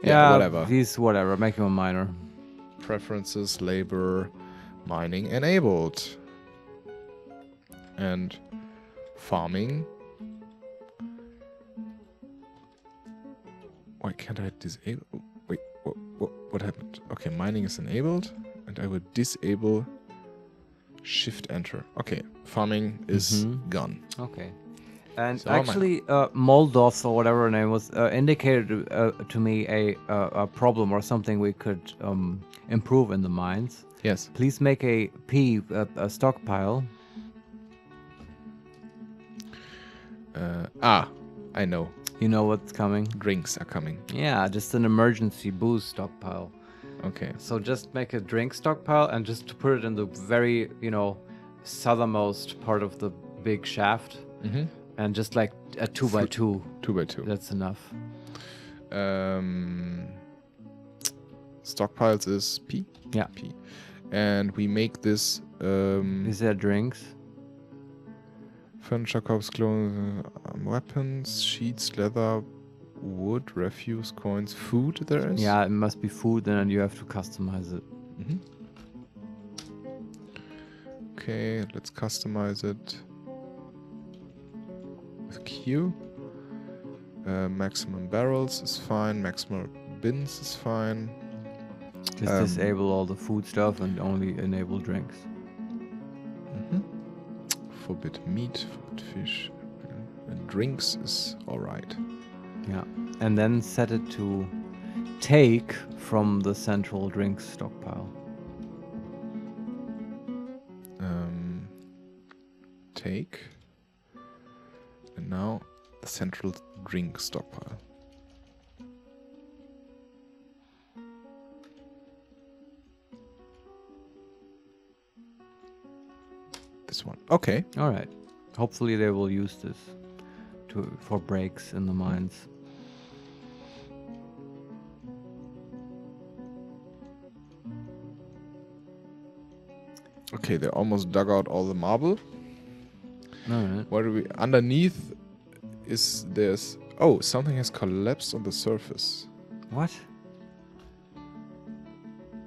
Yeah, whatever. He's whatever. Make him a miner. Preferences, labor, mining enabled. And farming. Why can't I disable? Wait, what happened? Okay, mining is enabled, and I will disable Shift Enter. Okay, farming is gone. Okay. And So actually, Moldoth or whatever her name was indicated to me a problem or something we could improve in the mines. Yes. Please make a stockpile. I know. You know what's coming? Drinks are coming. Yeah, just an emergency booze stockpile. Okay. So just make a drink stockpile and just to put it in the very, southernmost part of the big shaft. Mm-hmm. And just like a 2x2. 2x2. That's enough. Stockpiles is P? Yeah. P. And we make this... These are drinks. Furniture, corpse, clothes, weapons, sheets, leather, wood, refuse, coins, food there is? Yeah, it must be food, and then you have to customize it. Mm-hmm. Okay, let's customize it with Q. Maximum barrels is fine, maximum bins is fine. Just disable all the food stuff and only enable drinks. Mm-hmm. Forbid meat, forbid fish, and drinks is alright. Yeah, and then set it to take from the central drinks stockpile. Take. And now the central drink stockpile. This one. Okay. All right. Hopefully they will use this for breaks in the mines. Okay, they almost dug out all the marble. All right. What do we... Underneath is there's... Oh, something has collapsed on the surface. What?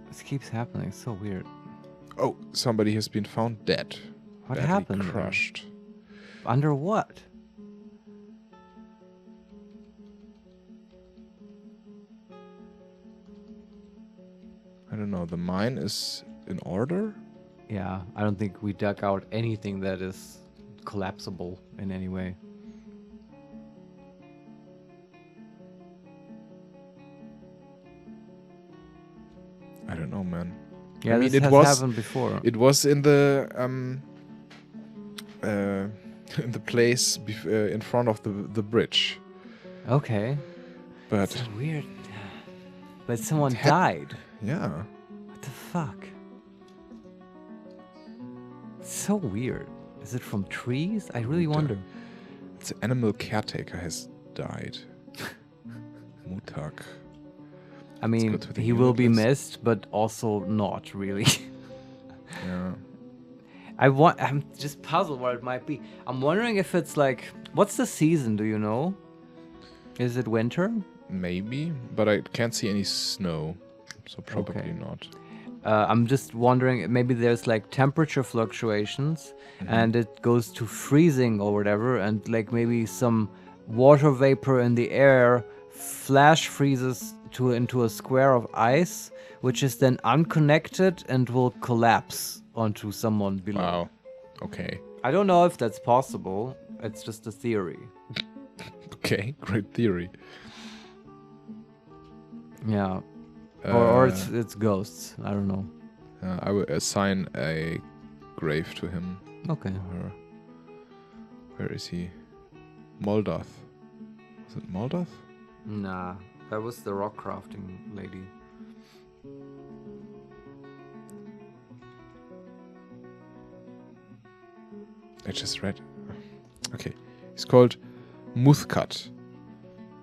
This keeps happening. It's so weird. Oh, somebody has been found dead. What Badly happened? Crushed. Under what? I don't know. The mine is in order? Yeah, I don't think we dug out anything that is collapsible in any way. I don't know, man. Yeah, I mean, this it has was happened before. It was in the in the place in front of the bridge. Okay. But So weird. But someone It hap- died. yeah, What the fuck? It's so weird. Is it from trees? I really wonder. it's an animal caretaker has died. Mutak. I mean, go to the he will be unit list. missed, but also not really. Yeah. I'm just puzzled what it might be. I'm wondering if it's like, what's the season? Do you know? Is it winter? Maybe, but I can't see any snow, so probably Okay. not. I'm just wondering, maybe there's like temperature fluctuations and it goes to freezing or whatever, and like maybe some water vapor in the air flash freezes into a square of ice, which is then unconnected and will collapse onto someone below. Wow. Okay. I don't know if that's possible. It's just a theory. Okay. Great theory. Yeah. Or Uh, it's ghosts. I don't know. I will assign a grave to him. Okay. Or her. Where is he? Moldoth. Was it Moldoth? Nah, that was the rock crafting lady. I just read. Okay. He's called Muthkat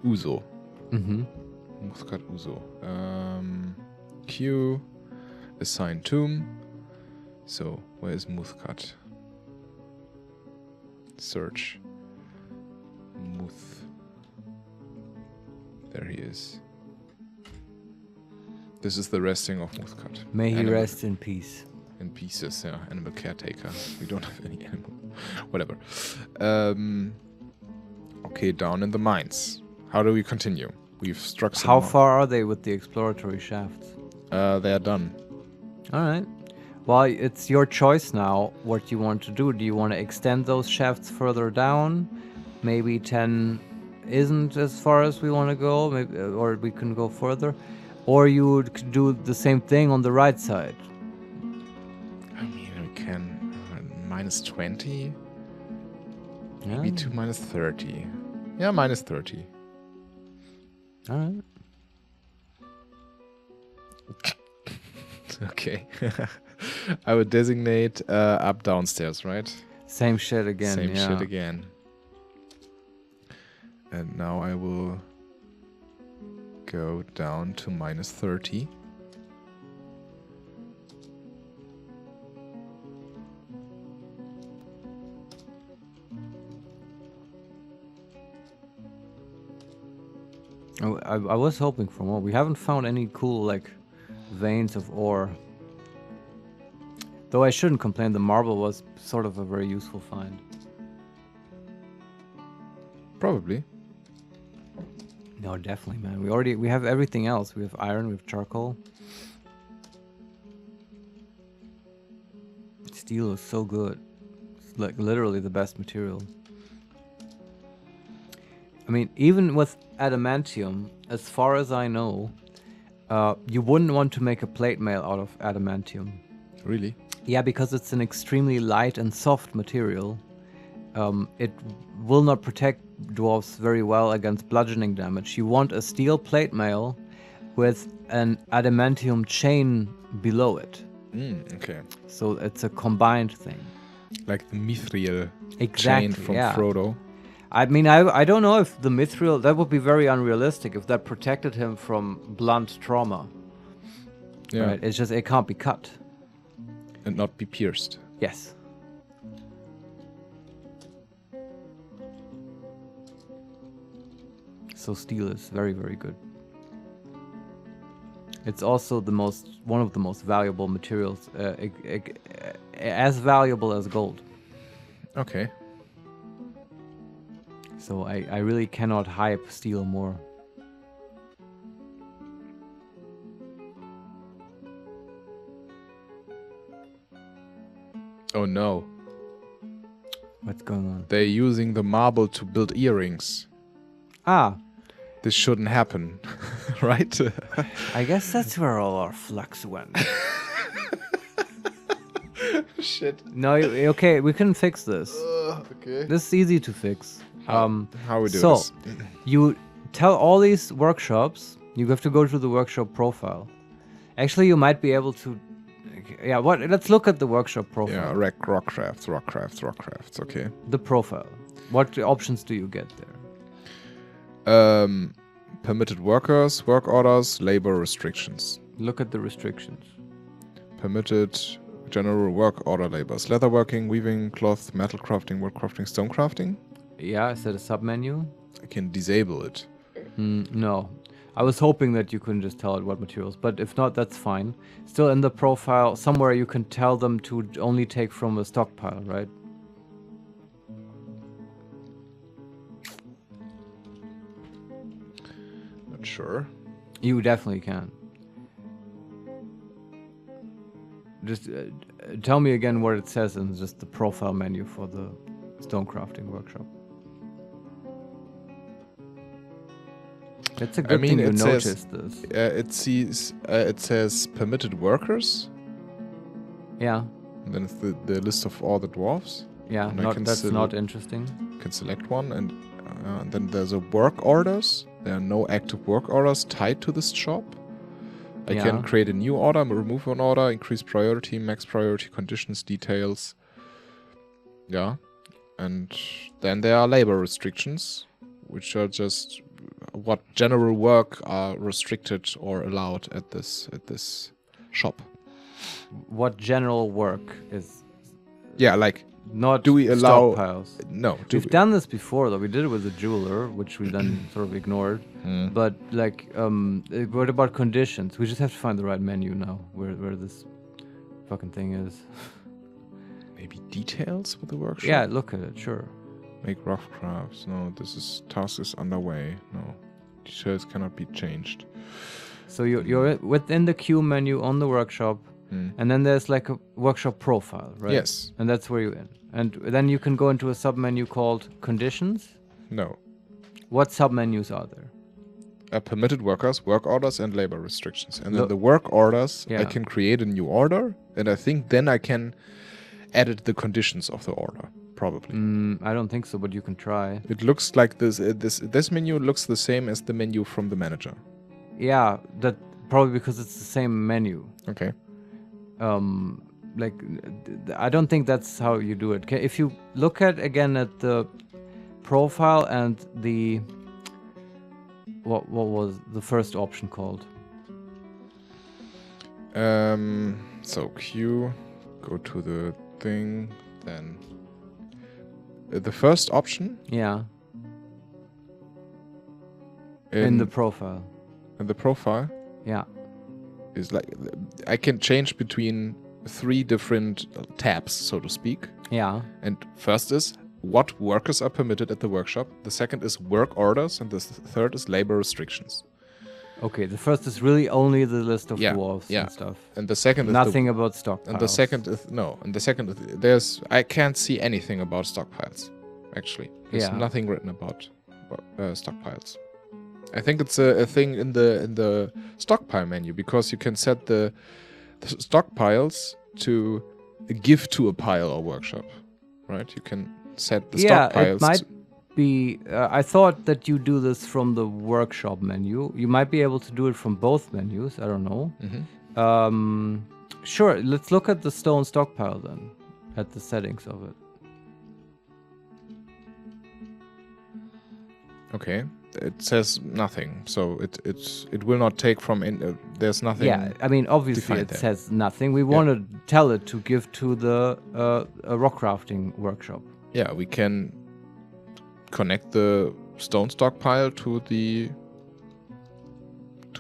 Uzo. Mm-hmm. Muthkat Uzo. Q. Assign tomb. So, where is Muthkat? Search. Muth. There he is. This is the resting of Muthkat. May he Animal- rest in peace. in pieces, yeah. Animal caretaker. We don't have any animal. Whatever. Okay, down in the mines. How do we continue? We've struck some. How far are they with the exploratory shafts? They are done. All right. Well, it's your choice now what you want to do. Do you want to extend those shafts further down? Maybe 10 isn't as far as we want to go, maybe, or we can go further. Or you would do the same thing on the right side. I mean, we can minus 20. Yeah. Maybe to minus 30. Yeah, minus 30. All right. Okay. I would designate up downstairs, right? Same shit again. Same yeah. shit again. And now I will go down to -30. Oh, I was hoping for more. We haven't found any cool like veins of ore. Though I shouldn't complain, the marble was sort of a very useful find. Probably. No, definitely, man. We have everything else. We have iron, we have charcoal. Steel is so good. It's like literally the best material. I mean, even with adamantium, as far as I know, you wouldn't want to make a plate mail out of adamantium. Really? Yeah, because it's an extremely light and soft material. It will not protect dwarves very well against bludgeoning damage. You want a steel plate mail with an adamantium chain below it. Okay. So it's a combined thing. Like the mithril Exactly, chain from yeah. Frodo. I mean, I don't know if the mithril, that would be very unrealistic if that protected him from blunt trauma. Yeah. Right? It's just, it can't be cut. And not be pierced. Yes. So steel is very, very good. It's also one of the most valuable materials, as valuable as gold. Okay. So I really cannot hype steel more. Oh no. What's going on? They're using the marble to build earrings. Ah, This shouldn't happen, right? I guess that's where all our flux went. Shit. No, okay, we can fix this. Okay. This is easy to fix. How we do so, this? you tell all these workshops, you have to go to the workshop profile. Actually, you might be able to... Yeah, let's look at the workshop profile. Yeah, rock crafts, okay. The profile. What options do you get there? Permitted workers, work orders, labor restrictions. Look at the restrictions. Permitted general work order labors. Leatherworking, weaving, cloth, metal crafting, wood crafting, stone crafting. Yeah, is that a submenu? I can disable it. No. I was hoping that you couldn't just tell it what materials, but if not, that's fine. Still in the profile, somewhere you can tell them to only take from a stockpile, right? Not sure. You definitely can. Just tell me again what it says in just the profile menu for the stone crafting workshop. It's a good thing you noticed this. It says permitted workers. Yeah. And then it's the list of all the dwarves. Yeah, that's not interesting. You can select one, and then there's a work orders. There are no active work orders tied to this shop. I can create a new order, remove an order, increase priority, max priority, conditions, details. Yeah. And then there are labor restrictions, which are just what general work are restricted or allowed at this shop. What general work is... Yeah, like... Not do we allow... stockpiles. No. We've done this before, though. We did it with a jeweler, which we then sort of ignored. But, like, what about conditions? We just have to find the right menu now, where this fucking thing is. Maybe details with the workshop? Yeah, look at it, sure. Make rough crafts. No, task is underway. No. Details cannot be changed. So you're within the queue menu on the workshop, and then there's like a workshop profile, right? Yes. And that's where you're in. And then you can go into a submenu called conditions. No. What submenus are there? Permitted workers, work orders, and labor restrictions. And then the work orders, I can create a new order, and I think then I can edit the conditions of the order, probably. I don't think so, but you can try. It looks like this menu looks the same as the menu from the manager. Yeah, that probably because it's the same menu. Okay. like I don't think that's how you do it. If you look again at the profile and the what was the first option called? So Q, go to the thing, then the first option. Yeah. In the profile. In the profile. Yeah. Is like I can change between 3 different tabs, so to speak. Yeah. And first is what workers are permitted at the workshop. The second is work orders, and the third is labor restrictions. Okay, the first is really only the list of dwarves and stuff. And the second is nothing about stockpiles. And the second is there's I can't see anything about stockpiles. Actually, there's nothing written about stockpiles. I think it's a thing in the stockpile menu, because you can set the stockpiles to give to a pile or workshop, right? You can set the stockpiles. Yeah, it might be. I thought that you do this from the workshop menu. You might be able to do it from both menus. I don't know. Sure, let's look at the stone stockpile then, at the settings of it. Okay. It says nothing, so it will not take from there's nothing. Yeah, I mean obviously it says nothing. We want to tell it to give to the rock crafting workshop. Yeah, we can connect the stone stockpile to the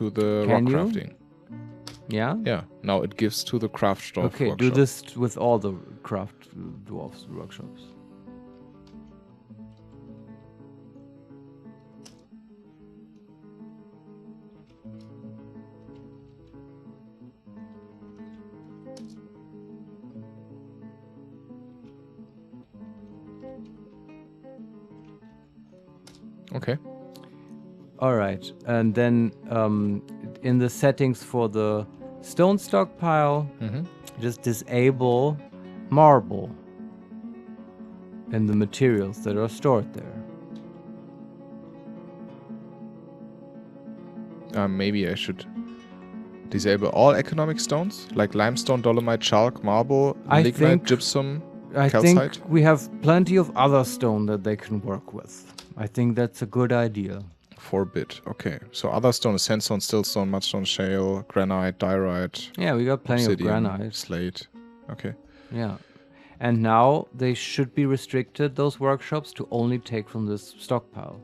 rock crafting. Yeah. Yeah. Now it gives to the craft dwarf Okay, workshop. do this with all the craft dwarfs workshops. Okay. All right, and then in the settings for the stone stockpile, just disable marble in the materials that are stored there. Maybe I should disable all economic stones, like limestone, dolomite, chalk, marble, lignite, gypsum, calcite. I think we have plenty of other stone that they can work with. I think that's a good idea. 4-bit. Okay. So other stone is sandstone, stillstone, mudstone, shale, granite, diorite. Yeah, we got plenty obsidian, of granite. Slate. Okay. Yeah. And now they should be restricted, those workshops, to only take from this stockpile.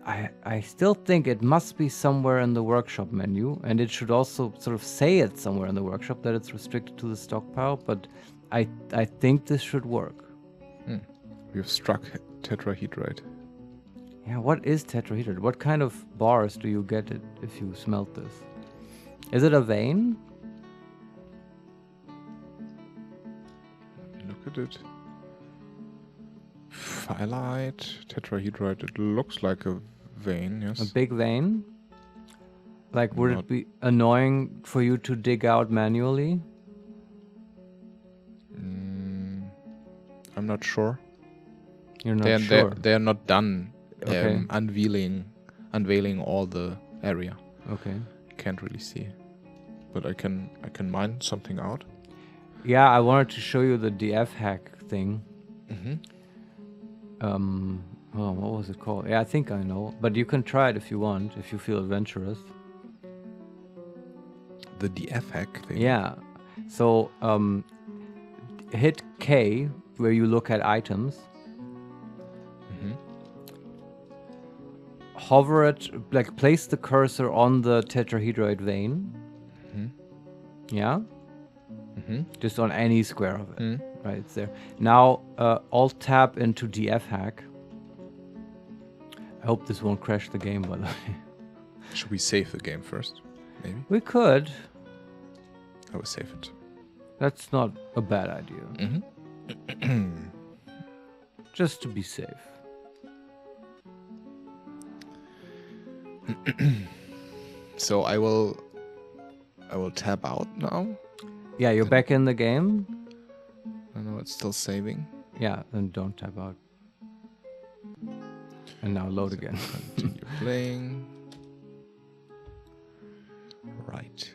I still think it must be somewhere in the workshop menu, and it should also sort of say it somewhere in the workshop that it's restricted to the stockpile, but I think this should work. We've struck tetrahedrite. Yeah, what is tetrahedrite? What kind of bars do you get it if you smelt this? Is it a vein? Look at it. Phyllite, tetrahedrite. It looks like a vein, yes. A big vein? Like, would it be annoying for you to dig out manually? I'm not sure. You're not sure? They're not done unveiling all the area. Okay. Can't really see. But I can mine something out. Yeah, I wanted to show you the DF hack thing. What was it called? Yeah, I think I know. But you can try it if you want, if you feel adventurous. The DF hack thing? Yeah. So, hit K where you look at items. Hover it, like place the cursor on the tetrahedrite vein. Yeah? Just on any square of it. Right, it's there. Now, Alt tab into DF hack. I hope this won't crash the game, by the way. Should we save the game first? Maybe? We could. I will save it. That's not a bad idea. Just to be safe. So I will tab out now. Yeah, you're back in the game. I know it's still saving. Yeah, then don't tab out. And now load again. Continue playing. Right.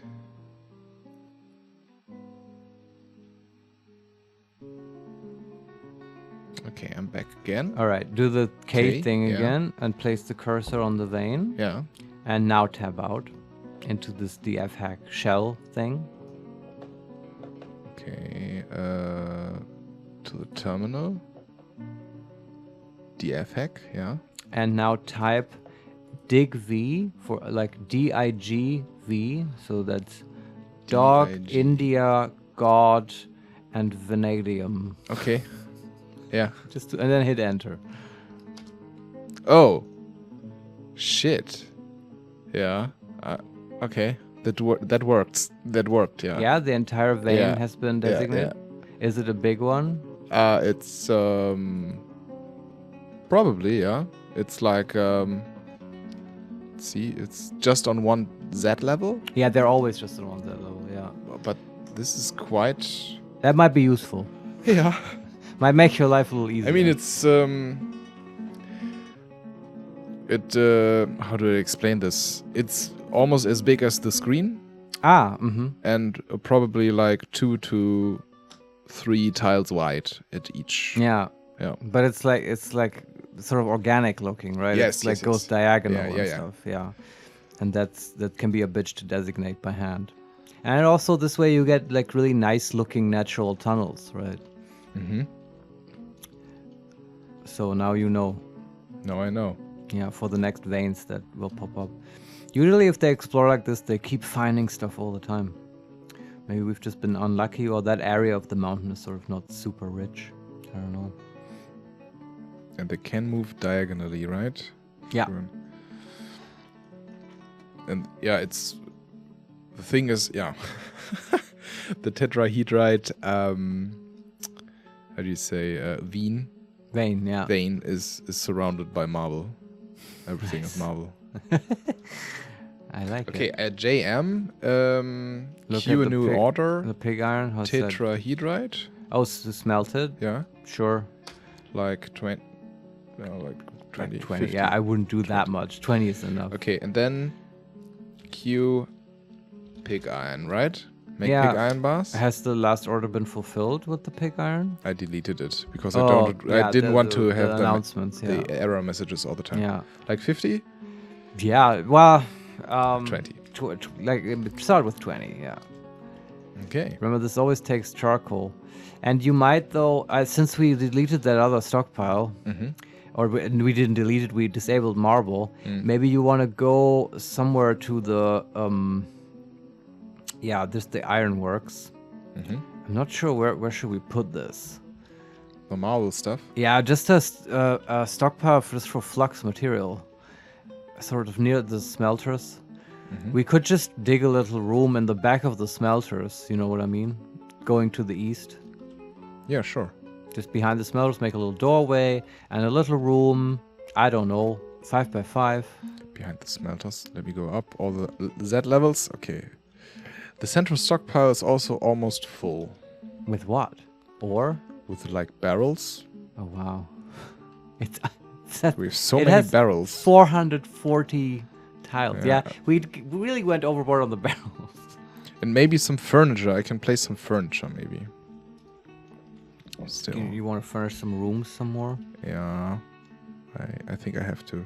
back again. All right, do the K K, thing yeah. again and place the cursor on the vein. Yeah. And now tab out into this DF hack shell thing. Okay. To the terminal. DF hack, yeah. And now type dig V for like DIGV. So that's dog, DIG. India, God, and vanadium. Okay. Yeah. And then hit enter. Oh. Shit. Yeah. Okay. That worked. That worked. Yeah. Yeah, the entire vein Yeah. has been Yeah, designated. Is it a big one? It's probably, yeah. It's like let's see, it's just on one Z level. Yeah, they're always just on that level. Yeah. But this is quite. That might be useful. Yeah. Might make your life a little easier. I mean, it's how do I explain this? It's almost as big as the screen. And probably like 2 to 3 tiles wide at each. Yeah. Yeah. But it's like sort of organic looking, right? Yes, It's like yes, goes yes. diagonal Yeah, and yeah, yeah. stuff. Yeah. And that can be a bitch to designate by hand. And also this way you get like really nice looking natural tunnels, right? Mm-hmm. So now you know. Now I know. Yeah, for the next veins that will pop up. Usually if they explore like this, they keep finding stuff all the time. Maybe we've just been unlucky, or that area of the mountain is sort of not super rich. I don't know. And they can move diagonally, right? Yeah. Sure. And yeah, the thing is, yeah. The tetrahedrite, how do you say, vein? Vein, yeah. Vein is surrounded by marble. Everything is marble. I like it. Okay, at JM, Look Q at a new the order. The pig iron, how's that? Tetrahedrite. Oh, smelted? Yeah. Sure. Like 20. No, like 20. 20. 50. Yeah, I wouldn't do that much. 20 is enough. Okay, and then Q pig iron, right? Make Yeah. pig iron bars. Has the last order been fulfilled with the pig iron? I deleted it because Oh, I didn't want to have the announcements. Yeah. the error messages all the time. Yeah. Like 50? Yeah. Well, 20. Like start with 20. Yeah. Okay. Remember, this always takes charcoal, and you might though, since we deleted that other stockpile, or we didn't delete it, we disabled marble. Maybe you want to go somewhere to the yeah, there's the ironworks. I'm not sure where should we put this. The marble stuff. Yeah, just a stockpile for flux material, sort of near the smelters. We could just dig a little room in the back of the smelters, you know what I mean? Going to the east. Yeah, sure. Just behind the smelters, make a little doorway and a little room, I don't know, 5 by 5. Behind the smelters. Let me go up all the Z levels. Okay. The central stockpile is also almost full. With what? Ore? With like barrels. Oh, wow. It's We have so it many has barrels. 440 tiles. Yeah. Yeah, we really went overboard on the barrels. And maybe some furniture. I can place some furniture maybe. Still. You want to furnish some rooms some more? Yeah. I think I have to.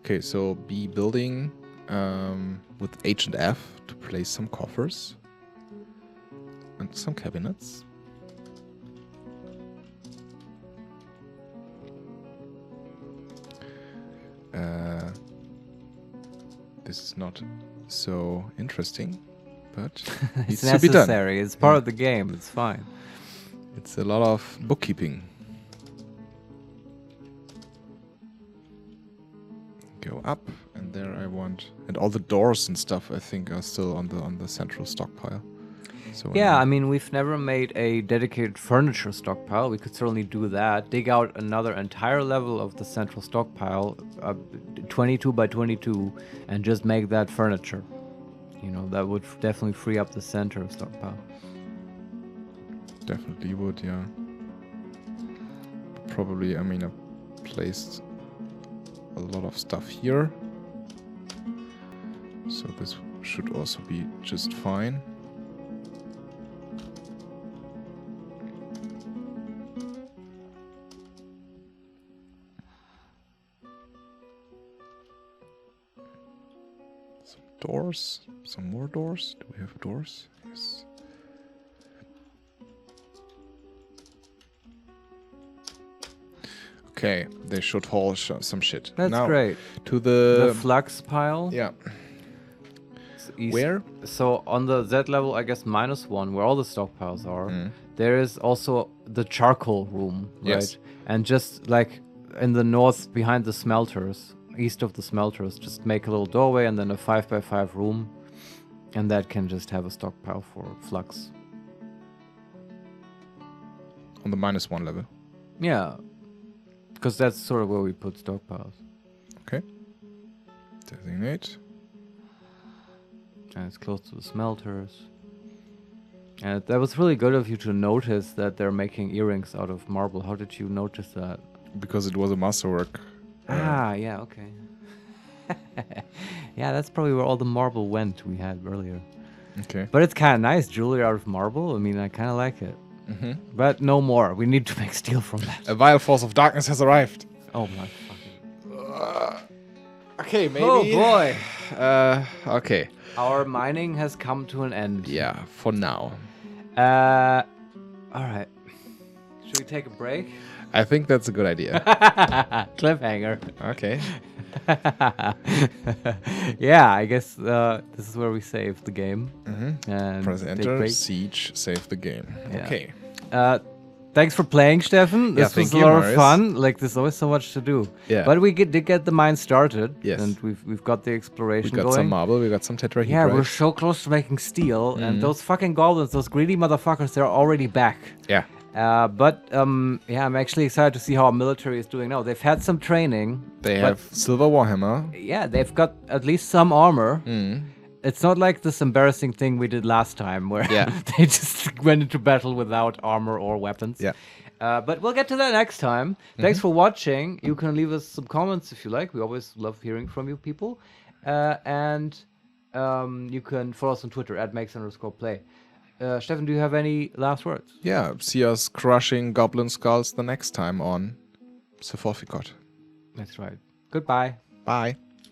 Okay, so B building with H and F to place some coffers. And some cabinets. This is not so interesting, but It's needs to be done. necessary. It's part of the game. It's fine. It's a lot of bookkeeping. Go up, and there I want, and all the doors and stuff I think are still on the central stockpile. So Yeah, I mean, we've never made a dedicated furniture stockpile. We could certainly do that. Dig out another entire level of the central stockpile, 22 by 22, and just make that furniture. You know, that would definitely free up the center of stockpile. Definitely would, yeah. Probably, I mean, I placed a lot of stuff here. So this should also be just fine. Some doors. Some more doors. Do we have doors? Yes. Okay, they should haul some shit. That's now, great. To The flux pile. Yeah. East. Where? So on the Z level, I guess -1, where all the stockpiles are, Mm. there is also the charcoal room, right? Yes. And just like in the north, behind the smelters, east of the smelters, just make a little doorway and then a 5x5 room, and that can just have a stockpile for flux. On the -1 level. Yeah, because that's sort of where we put stockpiles. Okay. Designate. And it's close to the smelters. And that was really good of you to notice that they're making earrings out of marble. How did you notice that? Because it was a masterwork. Yeah, okay. Yeah, that's probably where all the marble went we had earlier. Okay. But it's kind of nice, jewelry out of marble. I mean, I kind of like it. Mm-hmm. But no more. We need to make steel from that. A vile force of darkness has arrived. Oh my fucking... Okay, maybe. Oh boy. Okay. Our mining has come to an end. Yeah, for now. All right. Should we take a break? I think that's a good idea. Cliffhanger. Okay. Yeah, I guess this is where we save the game. Mm-hmm. And Press take enter, break. siege, save the game. Yeah. Okay. Thanks for playing, Steffen. This was thank a you, lot Marius. of fun. Like, there's always so much to do. Yeah. But we did get the mine started. Yes. And we've got the We exploration got going. some marble, we got some tetrahedrite. Yeah, we're so close to making steel. And those fucking goblins, those greedy motherfuckers, they're already back. Yeah. Yeah, I'm actually excited to see how our military is doing now. They've had some training. They but have silver warhammer. yeah, they've got at least some armor. Mm. It's not like this embarrassing thing we did last time where Yeah. they just went into battle without armor or weapons. Yeah. But we'll get to that next time. Thanks for watching. You can leave us some comments if you like. We always love hearing from you people. And you can follow us on Twitter @makes_play. Steffen, do you have any last words? Yeah, see us crushing goblin skulls the next time on Sefolfikod. That's right. Goodbye. Bye.